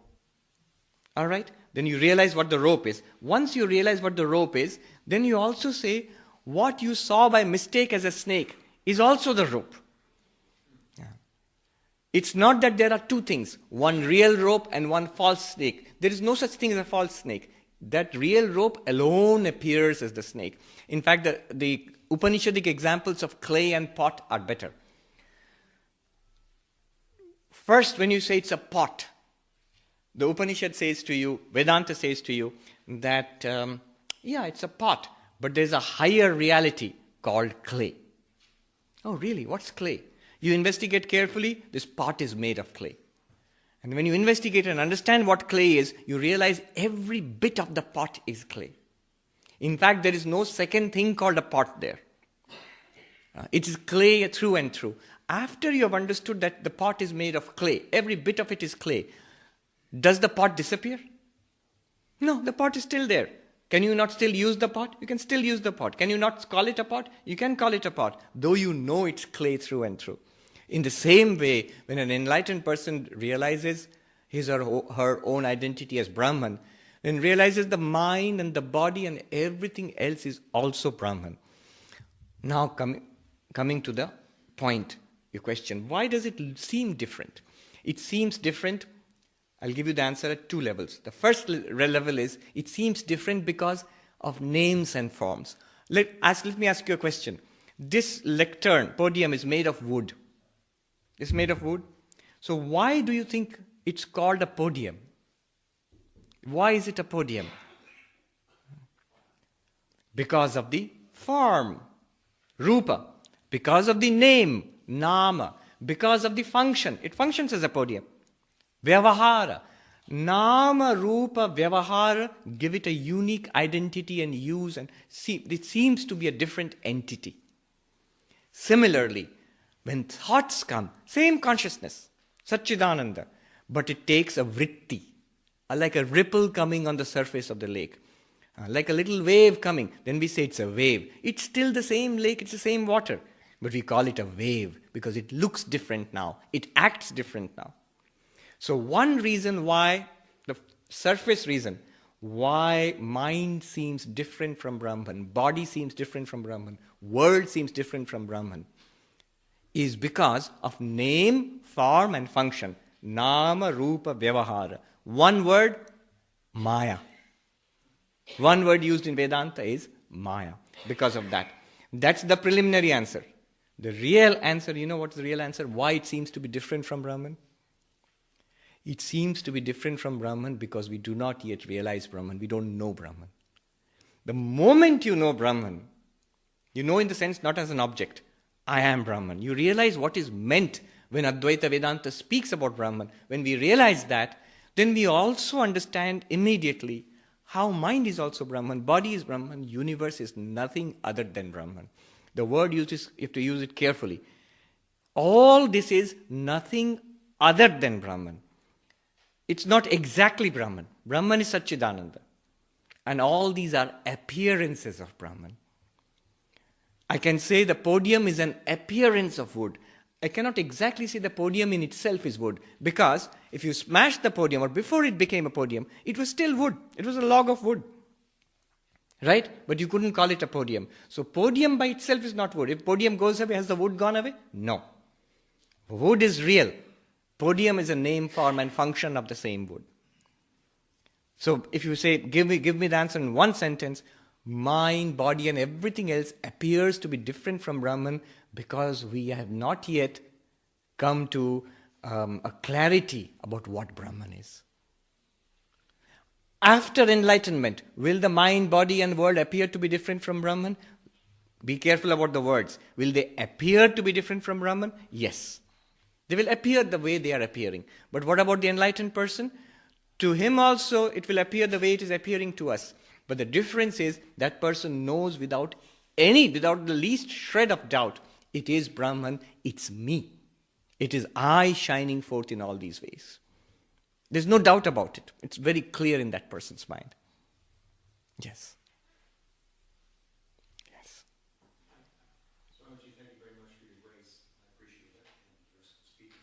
Alright? Then you realize what the rope is. Once you realize what the rope is, then you also say, what you saw by mistake as a snake is also the rope. Yeah. It's not that there are two things, one real rope and one false snake. There is no such thing as a false snake. That real rope alone appears as the snake. In fact, the Upanishadic examples of clay and pot are better. First, when you say it's a pot, the Upanishad says to you, Vedanta says to you, that it's a pot, but there's a higher reality called clay. Oh, really? What's clay? You investigate carefully, this pot is made of clay. And when you investigate and understand what clay is, you realize every bit of the pot is clay. In fact, there is no second thing called a pot there. It is clay through and through. After you have understood that the pot is made of clay, every bit of it is clay, does the pot disappear? No, the pot is still there. Can you not still use the pot? You can still use the pot. Can you not call it a pot? You can call it a pot, though you know it's clay through and through. In the same way, when an enlightened person realizes his or her own identity as Brahman, then realizes the mind and the body and everything else is also Brahman. Now coming to the point, your question, why does it seem different? It seems different. I'll give you the answer at two levels. The first level is, it seems different because of names and forms. Let me ask you a question. This lectern, podium, is made of wood. It's made of wood. So why do you think it's called a podium? Why is it a podium? Because of the form, rupa. Because of the name, nama. Because of the function. It functions as a podium. Vyavahara. Nama, Rupa, Vyavahara give it a unique identity and use, and it seems to be a different entity. Similarly, when thoughts come, same consciousness, Satchidananda, but it takes a vritti, like a ripple coming on the surface of the lake, like a little wave coming, then we say it's a wave. It's still the same lake, it's the same water, but we call it a wave because it looks different now, it acts different now. So one reason why, the surface reason, why mind seems different from Brahman, body seems different from Brahman, world seems different from Brahman, is because of name, form and function. Nama, Rupa, Vyavahara. One word, Maya. One word used in Vedanta is Maya. Because of that. That's the preliminary answer. The real answer, you know what's the real answer? Why it seems to be different from Brahman? It seems to be different from Brahman because we do not yet realize Brahman. We don't know Brahman. The moment you know Brahman, you know in the sense not as an object, I am Brahman. You realize what is meant when Advaita Vedanta speaks about Brahman. When we realize that, then we also understand immediately How mind is also Brahman, body is Brahman, universe is nothing other than Brahman. The word used is, you have to use it carefully. All this is nothing other than Brahman. It's not exactly Brahman. Brahman is Satchidananda. And all these are appearances of Brahman. I can say the podium is an appearance of wood. I cannot exactly say the podium in itself is wood, because if you smash the podium, or before it became a podium, it was still wood. It was a log of wood. Right? But you couldn't call it a podium. So podium by itself is not wood. If podium goes away, has the wood gone away? No. Wood is real. Podium is a name, form and function of the same wood. So if you say, give me the answer in one sentence, mind, body and everything else appears to be different from Brahman because we have not yet come to a clarity about what Brahman is. After enlightenment, will the mind, body and world appear to be different from Brahman? Be careful about the words. Will they appear to be different from Brahman? Yes. They will appear the way they are appearing. But what about the enlightened person? To him also it will appear the way it is appearing to us. But the difference is that person knows without the least shred of doubt, it is Brahman, it's me. It is I shining forth in all these ways. There's no doubt about it. It's very clear in that person's mind. Yes. Yes. Swamiji, thank you very much for your grace. I appreciate that and your speaking.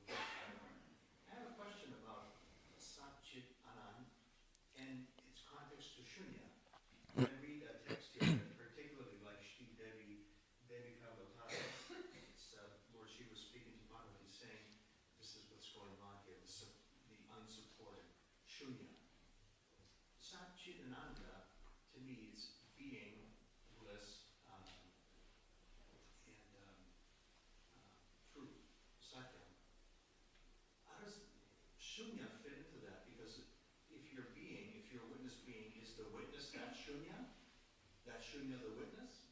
I have a question about Sat Chit Anand and its context to Shunya. When I read that text here, I particularly like Shri Devi Kavotara. It's Lord Shiva speaking to Parvati, saying, this is what's going on here, the unsupported Shunya. Sat Chit Ananda, to me, is being, bliss, truth, Satya. How does Shunya fit into that? Because if your witness being is the witness, that Shunya the witness?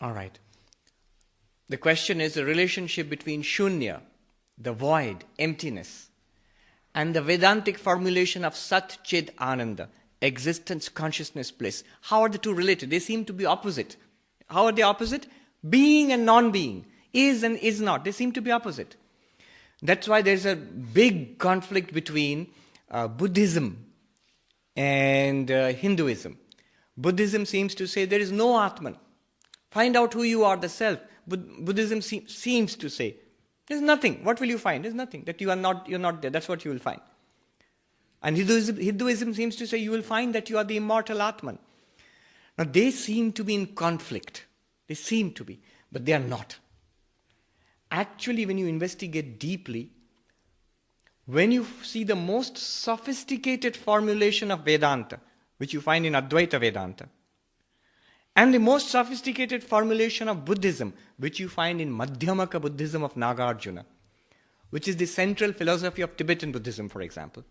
All right. The question is the relationship between Shunya, the void, emptiness, and the Vedantic formulation of Sat Chid Ananda, existence, consciousness, bliss. How are the two related? They seem to be opposite. How are they opposite? Being and non-being, is and is not. They seem to be opposite. That's why there's a big conflict between Buddhism and Hinduism. Buddhism seems to say there is no Atman. Find out who you are, the self. Buddhism seems to say there's nothing. What will you find? There's nothing. That you're not there. That's what you will find. And Hinduism seems to say you will find that you are the immortal Atman. Now they seem to be in conflict. They seem to be, but they are not. Actually, when you investigate deeply, when you see the most sophisticated formulation of Vedanta, which you find in Advaita Vedanta, and the most sophisticated formulation of Buddhism, which you find in Madhyamaka Buddhism of Nagarjuna, which is the central philosophy of Tibetan Buddhism, for example,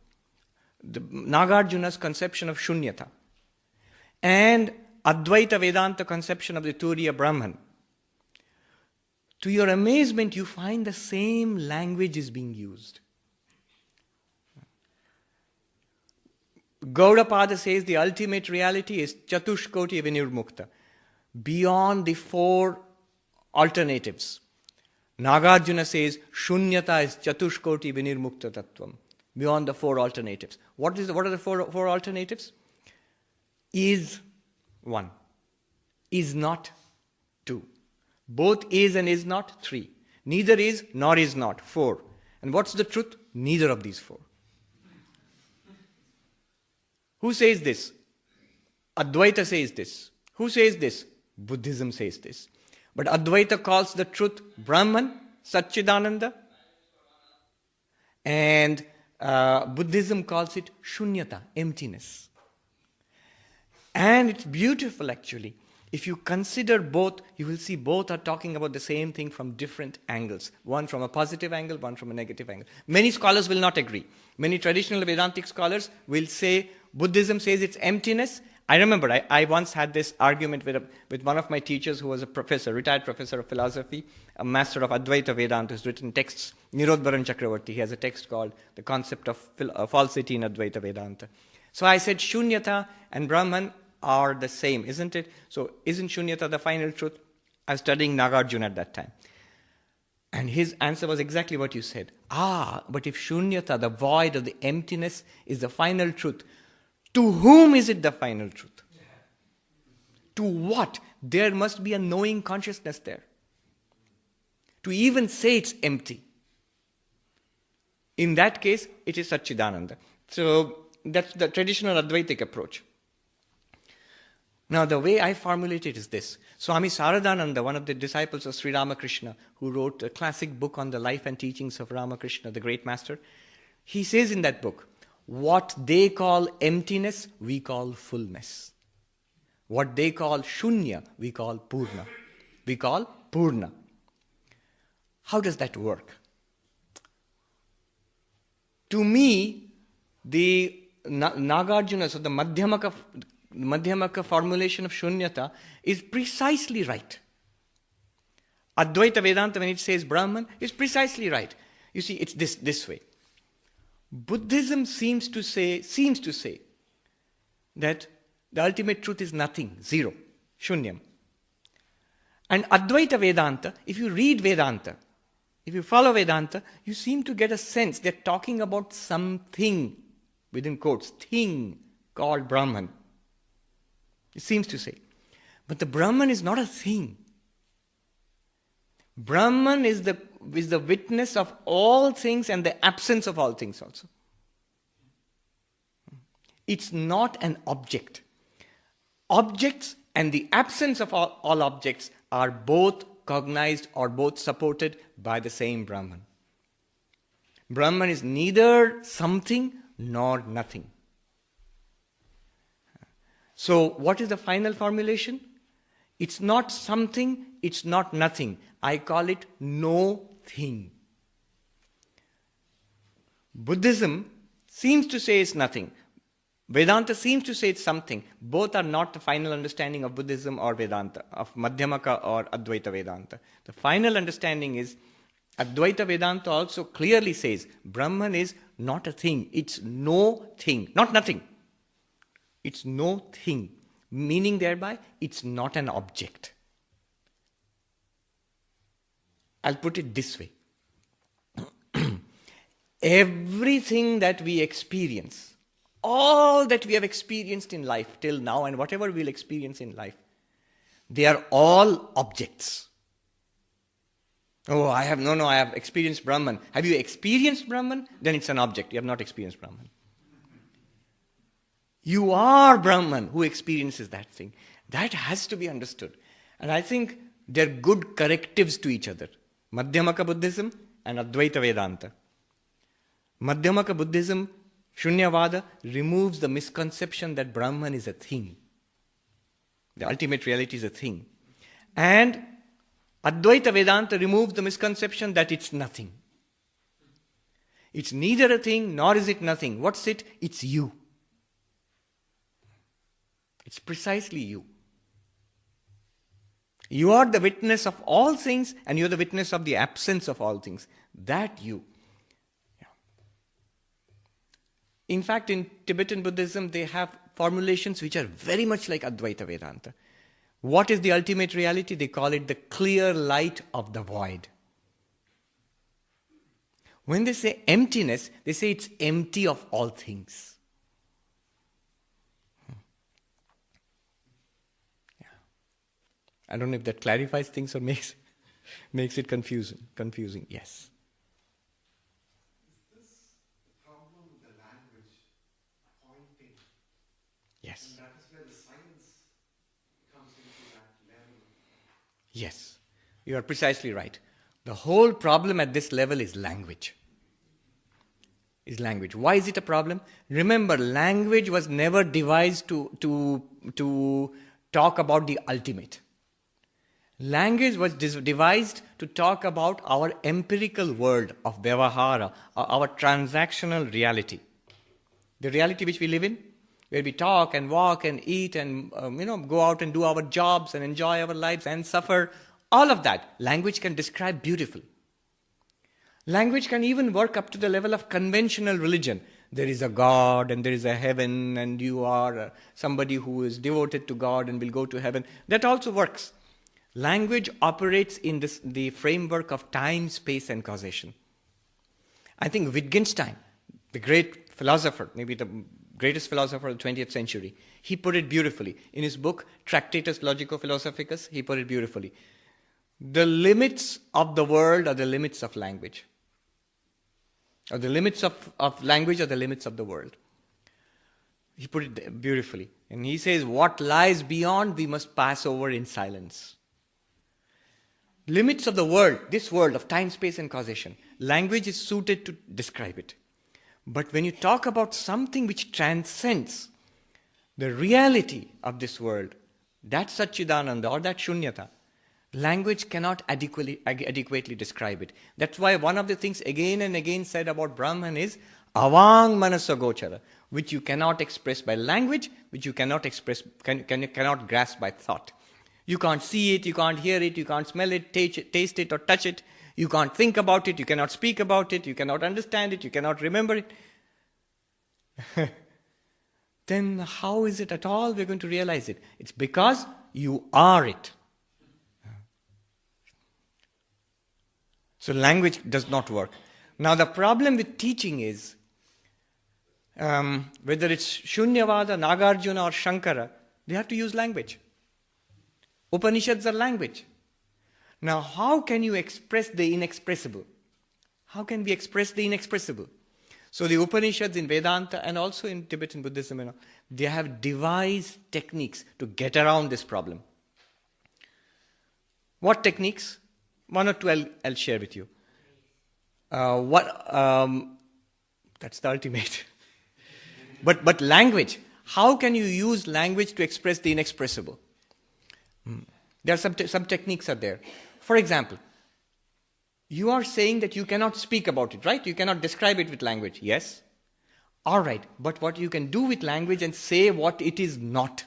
the Nagarjuna's conception of Shunyata, and Advaita Vedanta conception of the Turiya Brahman. To your amazement, you find the same language is being used. Gaudapada says the ultimate reality is Chatushkoti Vinirmukta, beyond the four alternatives. Nagarjuna says Shunyata is Chatushkoti Vinirmukta Tattvam, beyond the four alternatives. What are the four alternatives? Is one, is not two. Both is and is not, three. Neither is nor is not, four. And what's the truth? Neither of these four. Who says this? Advaita says this. Who says this? Buddhism says this. But Advaita calls the truth Brahman, Satchidananda, and Buddhism calls it Shunyata, emptiness. And it's beautiful actually. If you consider both, you will see both are talking about the same thing from different angles. One from a positive angle, one from a negative angle. Many scholars will not agree. Many traditional Vedantic scholars will say Buddhism says it's emptiness. I remember I once had this argument with one of my teachers who was a professor, retired professor of philosophy, a master of Advaita Vedanta, who's written texts. Nirodharan Chakravarti, he has a text called The Concept of Falsity in Advaita Vedanta. So I said Shunyata and Brahman are the same, isn't it? So isn't Shunyata the final truth? I was studying Nagarjuna at that time. And his answer was exactly what you said. But if Shunyata, the void or the emptiness, is the final truth, to whom is it the final truth? To what? There must be a knowing consciousness there. To even say it's empty. In that case, it is Satchidananda. So that's the traditional Advaitic approach. Now, the way I formulate it is this. Swami Sarvapriyananda, one of the disciples of Sri Ramakrishna, who wrote a classic book on the life and teachings of Ramakrishna, the great master, he says in that book, what they call emptiness, we call fullness. What they call shunya, we call purna. We call purna. How does that work? To me, the Nagarjuna, so the Madhyamaka formulation of Shunyata is precisely right. Advaita Vedanta, when it says Brahman, is precisely right. You see, it's this way. Buddhism seems to say that the ultimate truth is nothing, zero, shunyam. And Advaita Vedanta, if you read Vedanta, if you follow Vedanta, you seem to get a sense they're talking about something, within quotes, thing called Brahman. It seems to say. But the Brahman is not a thing. Brahman is the witness of all things and the absence of all things also. It's not an object. Objects and the absence of all objects are both cognized or both supported by the same Brahman. Brahman is neither something nor nothing. So, what is the final formulation? It's not something, it's not nothing. I call it no thing. Buddhism seems to say it's nothing. Vedanta seems to say it's something. Both are not the final understanding of Buddhism or Vedanta, of Madhyamaka or Advaita Vedanta. The final understanding is Advaita Vedanta also clearly says Brahman is not a thing, it's no thing, not nothing. It's no thing, meaning thereby it's not an object. I'll put it this way. Everything that we experience, all that we have experienced in life till now and whatever we'll experience in life, they are all objects. I have experienced Brahman. Have you experienced Brahman? Then it's an object. You have not experienced Brahman. You are Brahman who experiences that thing. That has to be understood. And I think they're good correctives to each other. Madhyamaka Buddhism and Advaita Vedanta. Madhyamaka Buddhism, Shunyavada, removes the misconception that Brahman is a thing. The ultimate reality is a thing. And Advaita Vedanta removes the misconception that it's nothing. It's neither a thing nor is it nothing. What's it? It's you. It's precisely you. You are the witness of all things and you're the witness of the absence of all things. That you. Yeah. In fact, in Tibetan Buddhism, they have formulations which are very much like Advaita Vedanta. What is the ultimate reality? They call it the clear light of the void. When they say emptiness, they say it's empty of all things. I don't know if that clarifies things or makes it confusing. Yes. Is this the problem with the language pointing? Yes. And that is where the science comes into that level. Yes. You are precisely right. The whole problem at this level is language. Why is it a problem? Remember, language was never devised to talk about the ultimate. Language was devised to talk about our empirical world of vyavahara, our transactional reality. The reality which we live in, where we talk and walk and eat and go out and do our jobs and enjoy our lives and suffer. All of that, language can describe beautifully. Language can even work up to the level of conventional religion. there is a God and there is a heaven and you are somebody who is devoted to God and will go to heaven. That also works. Language operates in the framework of time, space and causation. I think Wittgenstein, the great philosopher, maybe the greatest philosopher of the 20th century, he put it beautifully. In his book, Tractatus Logico-Philosophicus, he put it beautifully. The limits of the world are the limits of language. Or the limits of language are the limits of the world. He put it beautifully. And he says, what lies beyond we must pass over in silence. Limits of the world, this world of time, space and causation. Language is suited to describe it. But when you talk about something which transcends the reality of this world, that Satchidananda or that Shunyata, language cannot adequately describe it. That's why one of the things again and again said about Brahman is avang manasa gochara, which you cannot express by language, which you cannot express, cannot grasp by thought. You can't see it, you can't hear it, you can't smell it, taste it or touch it. You can't think about it, you cannot speak about it, you cannot understand it, you cannot remember it. Then how is it at all we're going to realize it? It's because you are it. So language does not work. Now the problem with teaching is, whether it's Shunyavada, Nagarjuna or Shankara, they have to use language. Upanishads are language. Now how can you express the inexpressible? How can we express the inexpressible? So the Upanishads in Vedanta and also in Tibetan Buddhism, they have devised techniques to get around this problem. What techniques? One or two I'll share with you. That's the ultimate. But language. How can you use language to express the inexpressible? There are some techniques are there. For example, you are saying that you cannot speak about it, right? You cannot describe it with language. Yes. All right. But what you can do with language and say what it is not.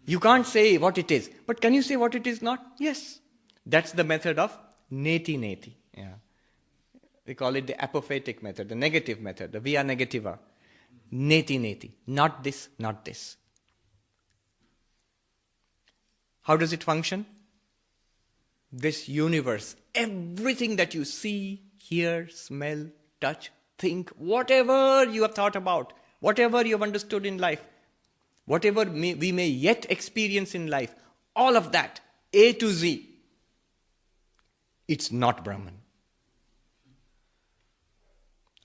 You can't say what it is. But can you say what it is not? Yes. That's the method of neti. Yeah. We call it the apophatic method, the negative method, the via negativa. Neti. Not this, not this. How does it function? This universe, everything that you see, hear, smell, touch, think, whatever you have thought about, whatever you have understood in life, whatever we may yet experience in life, all of that, A to Z, it's not Brahman.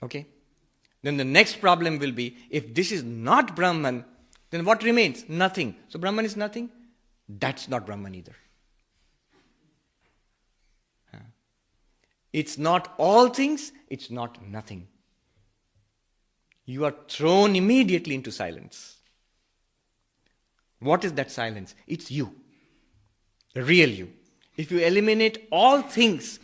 Okay? Then the next problem will be, if this is not Brahman, then what remains? Nothing. So Brahman is nothing? That's not Brahman either. It's not all things, it's not nothing. You are thrown immediately into silence. What is that silence? It's you. The real you. If you eliminate all things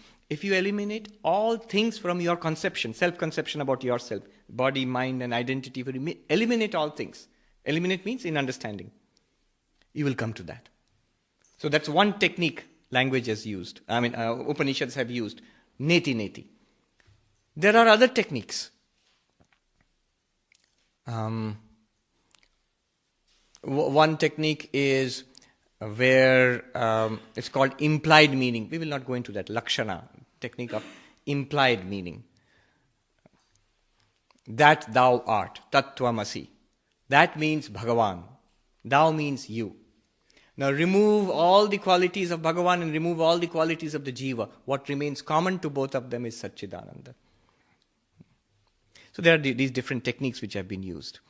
from your conception, self-conception about yourself, body, mind and identity, eliminate all things. Eliminate means in understanding. You will come to that. So that's one technique language has used. Upanishads have used. Neti. There are other techniques. One technique is where it's called implied meaning. We will not go into that. Lakshana, technique of implied meaning. That thou art, tattvamasi. That means Bhagavan. Thou means you. Now remove all the qualities of Bhagavan and remove all the qualities of the Jiva. What remains common to both of them is Satchidananda. So there are these different techniques which have been used.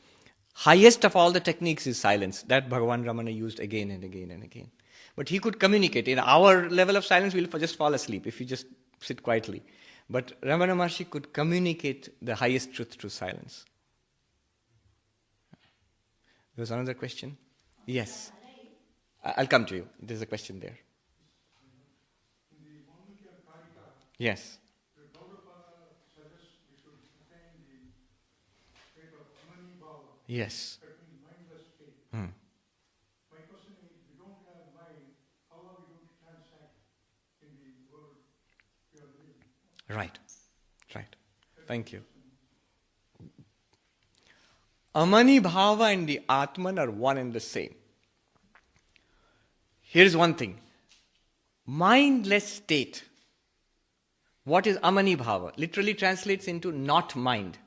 Highest of all the techniques is silence. That Bhagavan Ramana used again and again and again. But he could communicate. In our level of silence, we'll just fall asleep if you just sit quietly. But Ramana Maharshi could communicate the highest truth through silence. There was another question? Yes. I'll come to you. There's a question there. Yes. Yes. Hmm. My question is, if you don't have mind, how are we going to transact in the world we are living? Right. Thank you. Amani Bhava and the Atman are one and the same. Here's one thing. Mindless state. What is Amani Bhava? Literally translates into not mind.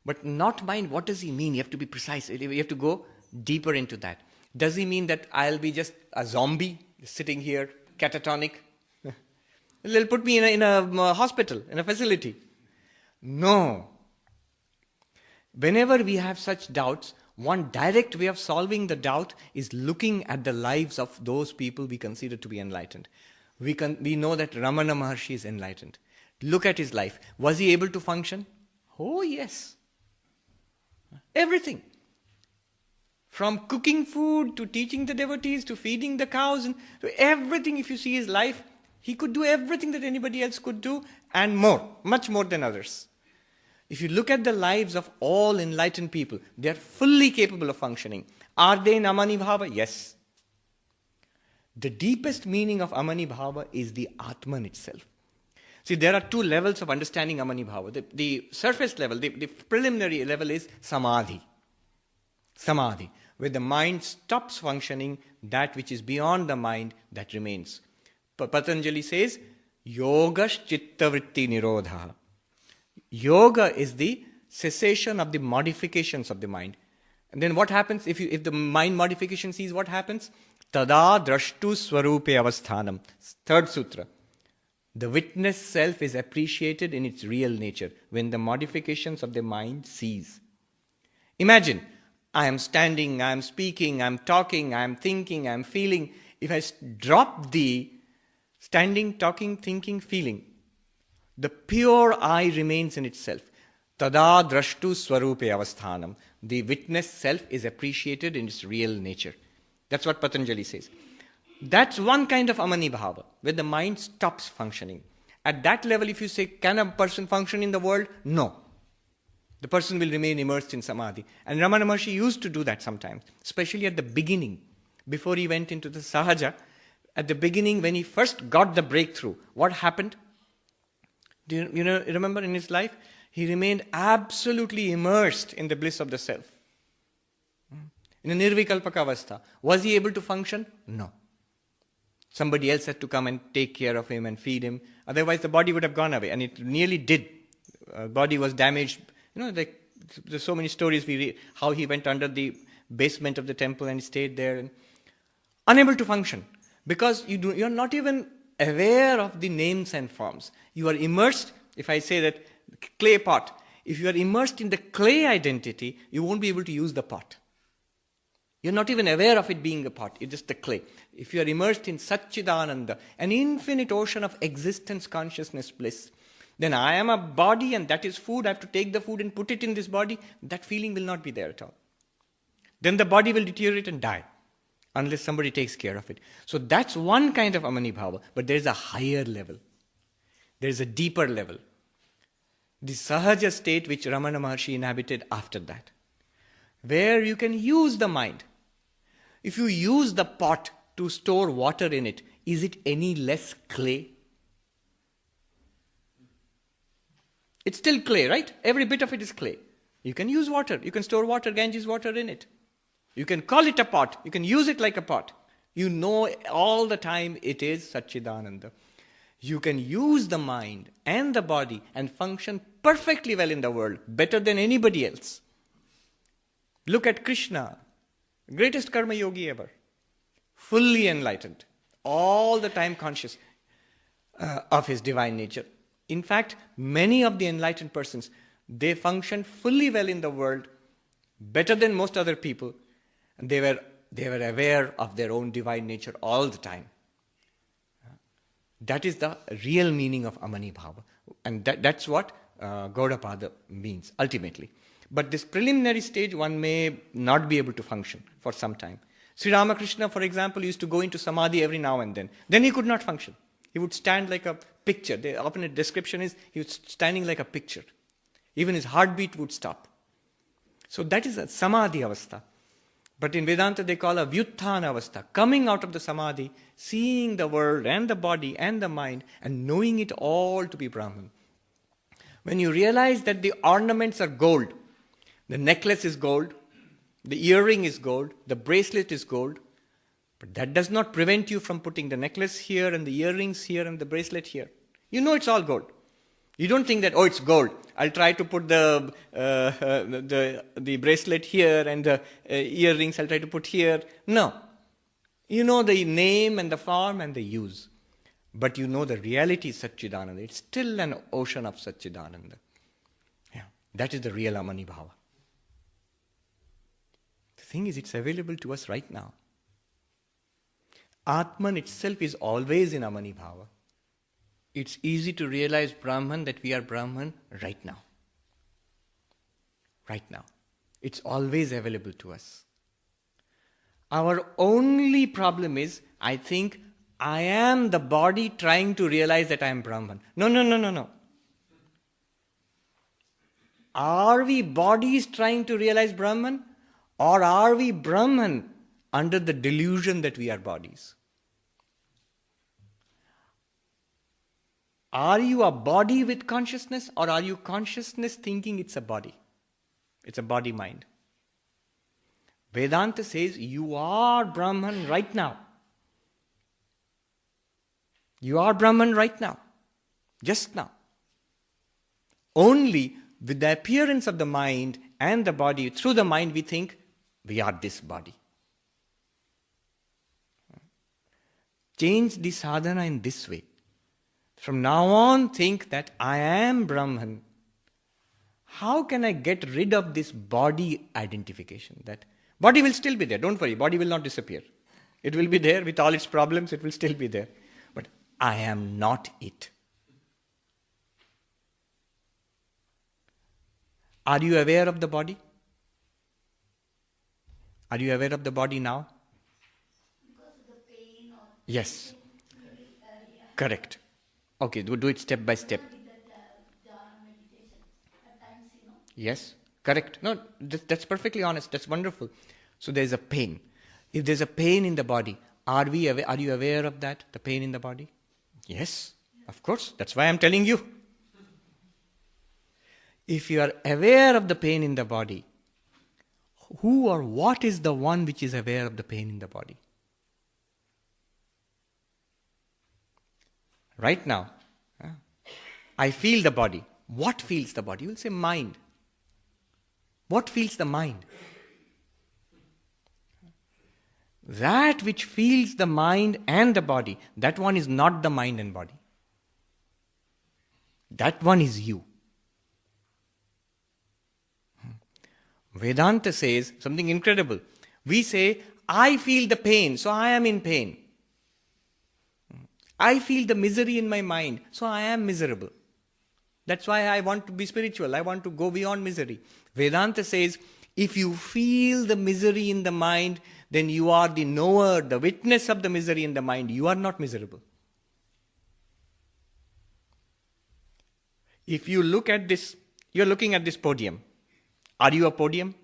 But not mind, what does he mean? You have to be precise. You have to go deeper into that. Does he mean that I'll be just a zombie sitting here, catatonic? They'll put me in a hospital, in a facility. No. Whenever we have such doubts, one direct way of solving the doubt is looking at the lives of those people we consider to be enlightened. We know that Ramana Maharshi is enlightened. Look at his life. Was he able to function? Oh, yes. Everything. From cooking food to teaching the devotees to feeding the cows and to everything. If you see his life, he could do everything that anybody else could do and more, much more than others. If you look at the lives of all enlightened people, they are fully capable of functioning. Are they in Amani Bhava? Yes. The deepest meaning of Amani Bhava is the Atman itself. See, there are two levels of understanding Amani Bhava. The surface level, the preliminary level is Samadhi. Samadhi, where the mind stops functioning, that which is beyond the mind, that remains. Patanjali says, Yogash Chitta Vritti Nirodha. Yoga is the cessation of the modifications of the mind. And then what happens if the mind modification ceases? What happens? Tada drashtu swarupe avasthanam. Third sutra. The witness self is appreciated in its real nature when the modifications of the mind cease. Imagine, I am standing, I am speaking, I am talking, I am thinking, I am feeling. If I drop the standing, talking, thinking, feeling, the pure I remains in itself. Tada drashtu swarupe avasthanam. The witness self is appreciated in its real nature. That's what Patanjali says. That's one kind of Amani Bhava, where the mind stops functioning. At that level, if you say, can a person function in the world? No. The person will remain immersed in Samadhi. And Ramana Maharshi used to do that sometimes, especially at the beginning, before he went into the Sahaja. At the beginning, when he first got the breakthrough, what happened? Do you remember in his life? He remained absolutely immersed in the bliss of the self. In a nirvikalpaka avastha. Was he able to function? No. Somebody else had to come and take care of him and feed him. Otherwise the body would have gone away. And it nearly did. Body was damaged. There's so many stories we read. How he went under the basement of the temple and stayed there. And unable to function. Because you're not even aware of the names and forms. You are immersed. If I say that clay pot, if you are immersed in the clay identity, you won't be able to use the pot. You're not even aware of it being a pot. It's just the clay. If you are immersed in Satchidananda, an infinite ocean of existence, consciousness, bliss, then I am a body and that is food. I have to take the food and put it in this body. That feeling will not be there at all. Then the body will deteriorate and die unless somebody takes care of it. So that's one kind of Amani Bhava. But there is a higher level. There is a deeper level. The Sahaja state which Ramana Maharshi inhabited after that. Where you can use the mind. If you use the pot to store water in it, is it any less clay? It's still clay, right? Every bit of it is clay. You can use water. You can store water, Ganges water in it. You can call it a pot. You can use it like a pot. You know all the time it is Satchidananda. You can use the mind and the body and function perfectly well in the world, better than anybody else. Look at Krishna, greatest karma yogi ever, fully enlightened, all the time conscious of his divine nature. In fact, many of the enlightened persons, they function fully well in the world, better than most other people, and they were aware of their own divine nature all the time. That is the real meaning of Amani Bhava, and that's what Gaudapada means ultimately. But this preliminary stage, one may not be able to function for some time. Sri Ramakrishna, for example, used to go into Samadhi every now and then. Then he could not function. He would stand like a picture. The often description is he was standing like a picture. Even his heartbeat would stop. So that is a Samadhi avastha. But in Vedanta they call a Vyutthana avastha. Coming out of the Samadhi, seeing the world and the body and the mind and knowing it all to be Brahman. When you realize that the ornaments are gold, The necklace is gold, the earring is gold, the bracelet is gold, but that does not prevent you from putting the necklace here and the earrings here and the bracelet here. You know it's all gold. You don't think that, oh, it's gold. I'll try to put the bracelet here and the earrings I'll try to put here. No. You know the name and the form and the use. But you know the reality is Satchidananda. It's still an ocean of Satchidananda. Yeah. That is the real Amani Bhava. The thing is, it's available to us right now. Atman itself is always in Amani Bhava. It's easy to realize Brahman, that we are Brahman right now. Right now. It's always available to us. Our only problem is, I think, I am the body trying to realize that I am Brahman. No. Are we bodies trying to realize Brahman? Or are we Brahman under the delusion that we are bodies? Are you a body with consciousness, or are you consciousness thinking it's a body? It's a body-mind. Vedanta says you are Brahman right now. You are Brahman right now. Just now. Only with the appearance of the mind and the body, through the mind we think we are this body. Change the sadhana in this way. From now on, think that I am Brahman. How can I get rid of this body identification? That body will still be there. Don't worry, body will not disappear. It will be there with all its problems, it will still be there. But I am not it. Are you aware of the body? Are you aware of the body now? Because of the pain or... Yes. Yeah. Correct. Okay, do it step by step. With the dharma meditation, at times, Yes, correct. No, that's perfectly honest. That's wonderful. So there's a pain. If there's a pain in the body, are you aware of that, the pain in the body? Yes, of course. That's why I'm telling you. If you are aware of the pain in the body, who or what is the one which is aware of the pain in the body? Right now, I feel the body. What feels the body? You will say mind. What feels the mind? That which feels the mind and the body, that one is not the mind and body. That one is you. Vedanta says something incredible. We say, I feel the pain, so I am in pain. I feel the misery in my mind, so I am miserable. That's why I want to be spiritual. I want to go beyond misery. Vedanta says, if you feel the misery in the mind, then you are the knower, the witness of the misery in the mind. You are not miserable. If you look at this, you're looking at this podium. Are you a podium?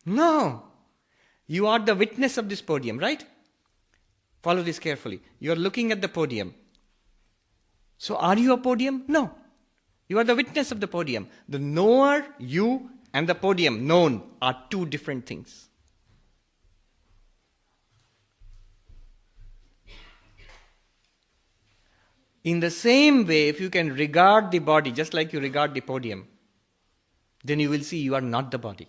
No. You are the witness of this podium, right? Follow this carefully. You are looking at the podium. So are you a podium? No. You are the witness of the podium. The knower, you, and the podium, known, are two different things. In the same way, if you can regard the body just like you regard the podium, then you will see you are not the body.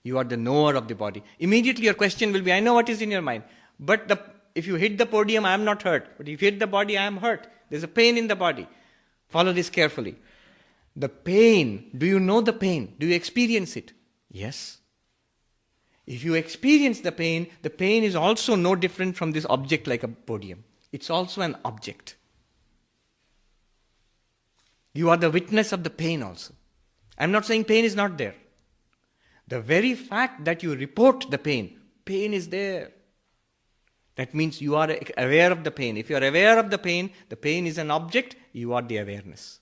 You are the knower of the body. Immediately your question will be, I know what is in your mind. But if you hit the podium, I am not hurt. But if you hit the body, I am hurt. There's a pain in the body. Follow this carefully. The pain, do you know the pain? Do you experience it? Yes. If you experience the pain is also no different from this object like a podium. It's also an object. You are the witness of the pain also. I'm not saying pain is not there. The very fact that you report the pain is there. That means you are aware of the pain. If you are aware of the pain is an object, you are the awareness.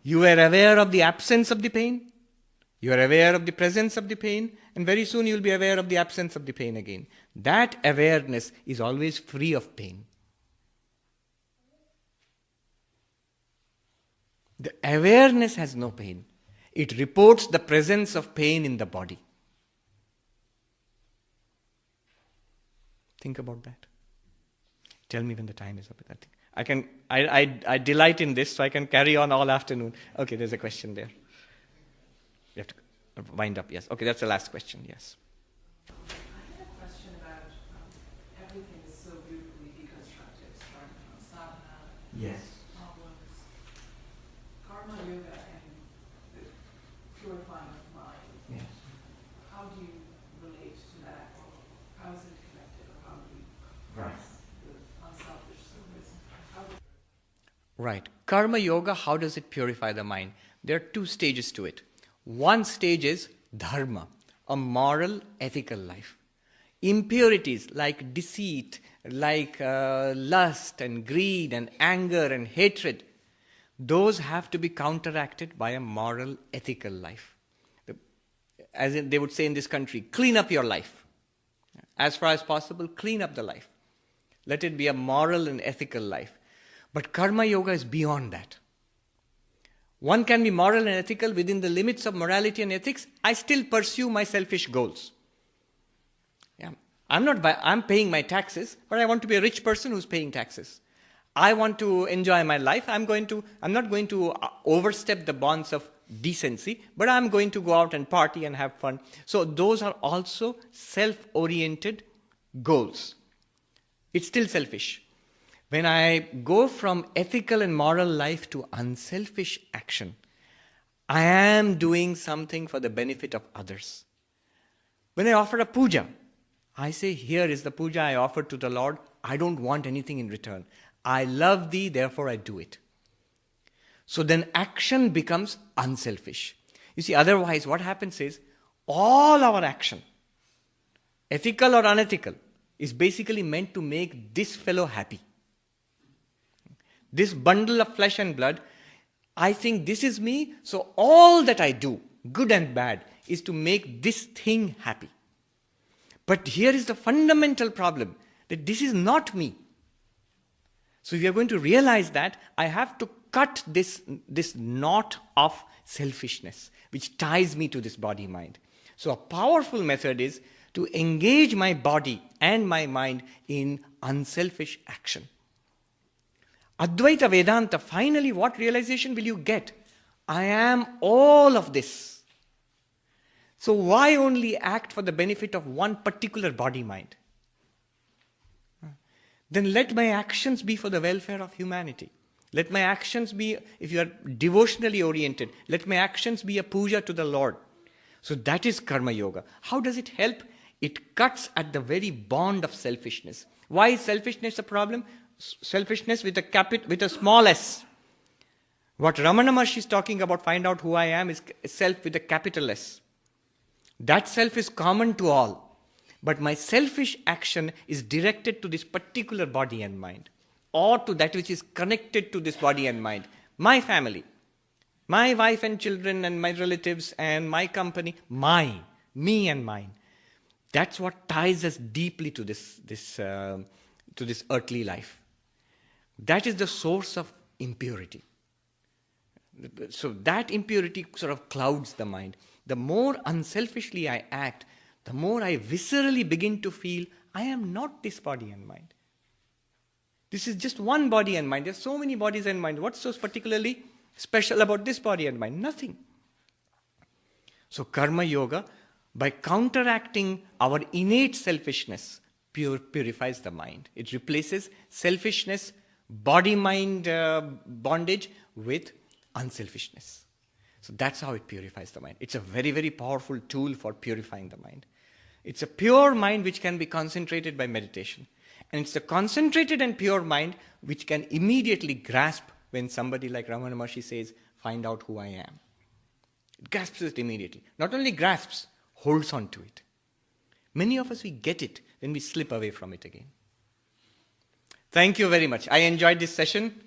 You are aware of the absence of the pain, you are aware of the presence of the pain, and very soon you will be aware of the absence of the pain again. That awareness is always free of pain. The awareness has no pain. It reports the presence of pain in the body. Think about that. Tell me when the time is up. I delight in this, so I can carry on all afternoon. Okay, there's a question there. You have to wind up, yes. Okay, that's the last question, yes. I had a question about everything is so beautifully deconstructed, starting from sadhana, Yes. problems, karma yoga, and the purifying of mind. Yes. How do you relate to that? How is it connected? Or how do you Right. the unselfish service? How do Right. Karma yoga, how does it purify the mind? There are two stages to it. One stage is dharma, a moral, ethical life. Impurities like deceit, like lust and greed and anger and hatred, those have to be counteracted by a moral, ethical life. As they would say in this country, clean up your life. As far as possible, clean up the life. Let it be a moral and ethical life. But karma yoga is beyond that. One can be moral and ethical within the limits of morality and ethics. I still pursue my selfish goals. Yeah. I'm paying my taxes, but I want to be a rich person who's paying taxes. I want to enjoy my life. I'm not going to overstep the bonds of decency, but I'm going to go out and party and have fun. So those are also self-oriented goals. It's still selfish. When I go from ethical and moral life to unselfish action, I am doing something for the benefit of others. When I offer a puja, I say, here is the puja I offer to the Lord. I don't want anything in return. I love thee, therefore I do it. So then action becomes unselfish. You see, otherwise what happens is, all our action, ethical or unethical, is basically meant to make this fellow happy. This bundle of flesh and blood, I think this is me, so all that I do, good and bad, is to make this thing happy. But here is the fundamental problem, that this is not me. So if you are going to realize that, I have to cut this knot of selfishness, which ties me to this body-mind. So a powerful method is to engage my body and my mind in unselfish action. Advaita Vedanta, finally what realization will you get? I am all of this. So why only act for the benefit of one particular body-mind? Then let my actions be for the welfare of humanity. Let my actions be, if you are devotionally oriented, let my actions be a puja to the Lord. So that is karma yoga. How does it help? It cuts at the very bond of selfishness. Why is selfishness a problem? Selfishness with a small s. What Ramana Maharshi is talking about, find out who I am, is self with a capital S. That self is common to all. But my selfish action is directed to this particular body and mind, or to that which is connected to this body and mind. My family, my wife and children and my relatives and my company, me and mine. That's what ties us deeply to this earthly life. That is the source of impurity. So that impurity sort of clouds the mind. The more unselfishly I act, the more I viscerally begin to feel, I am not this body and mind. This is just one body and mind. There are so many bodies and mind. What's so particularly special about this body and mind? Nothing. So karma yoga, by counteracting our innate selfishness, purifies the mind. It replaces selfishness, body-mind bondage with unselfishness. So that's how it purifies the mind. It's a very, very powerful tool for purifying the mind. It's a pure mind which can be concentrated by meditation. And it's a concentrated and pure mind which can immediately grasp when somebody like Ramana Maharshi says, find out who I am. It grasps it immediately. Not only grasps, holds on to it. Many of us, we get it, then we slip away from it again. Thank you very much. I enjoyed this session.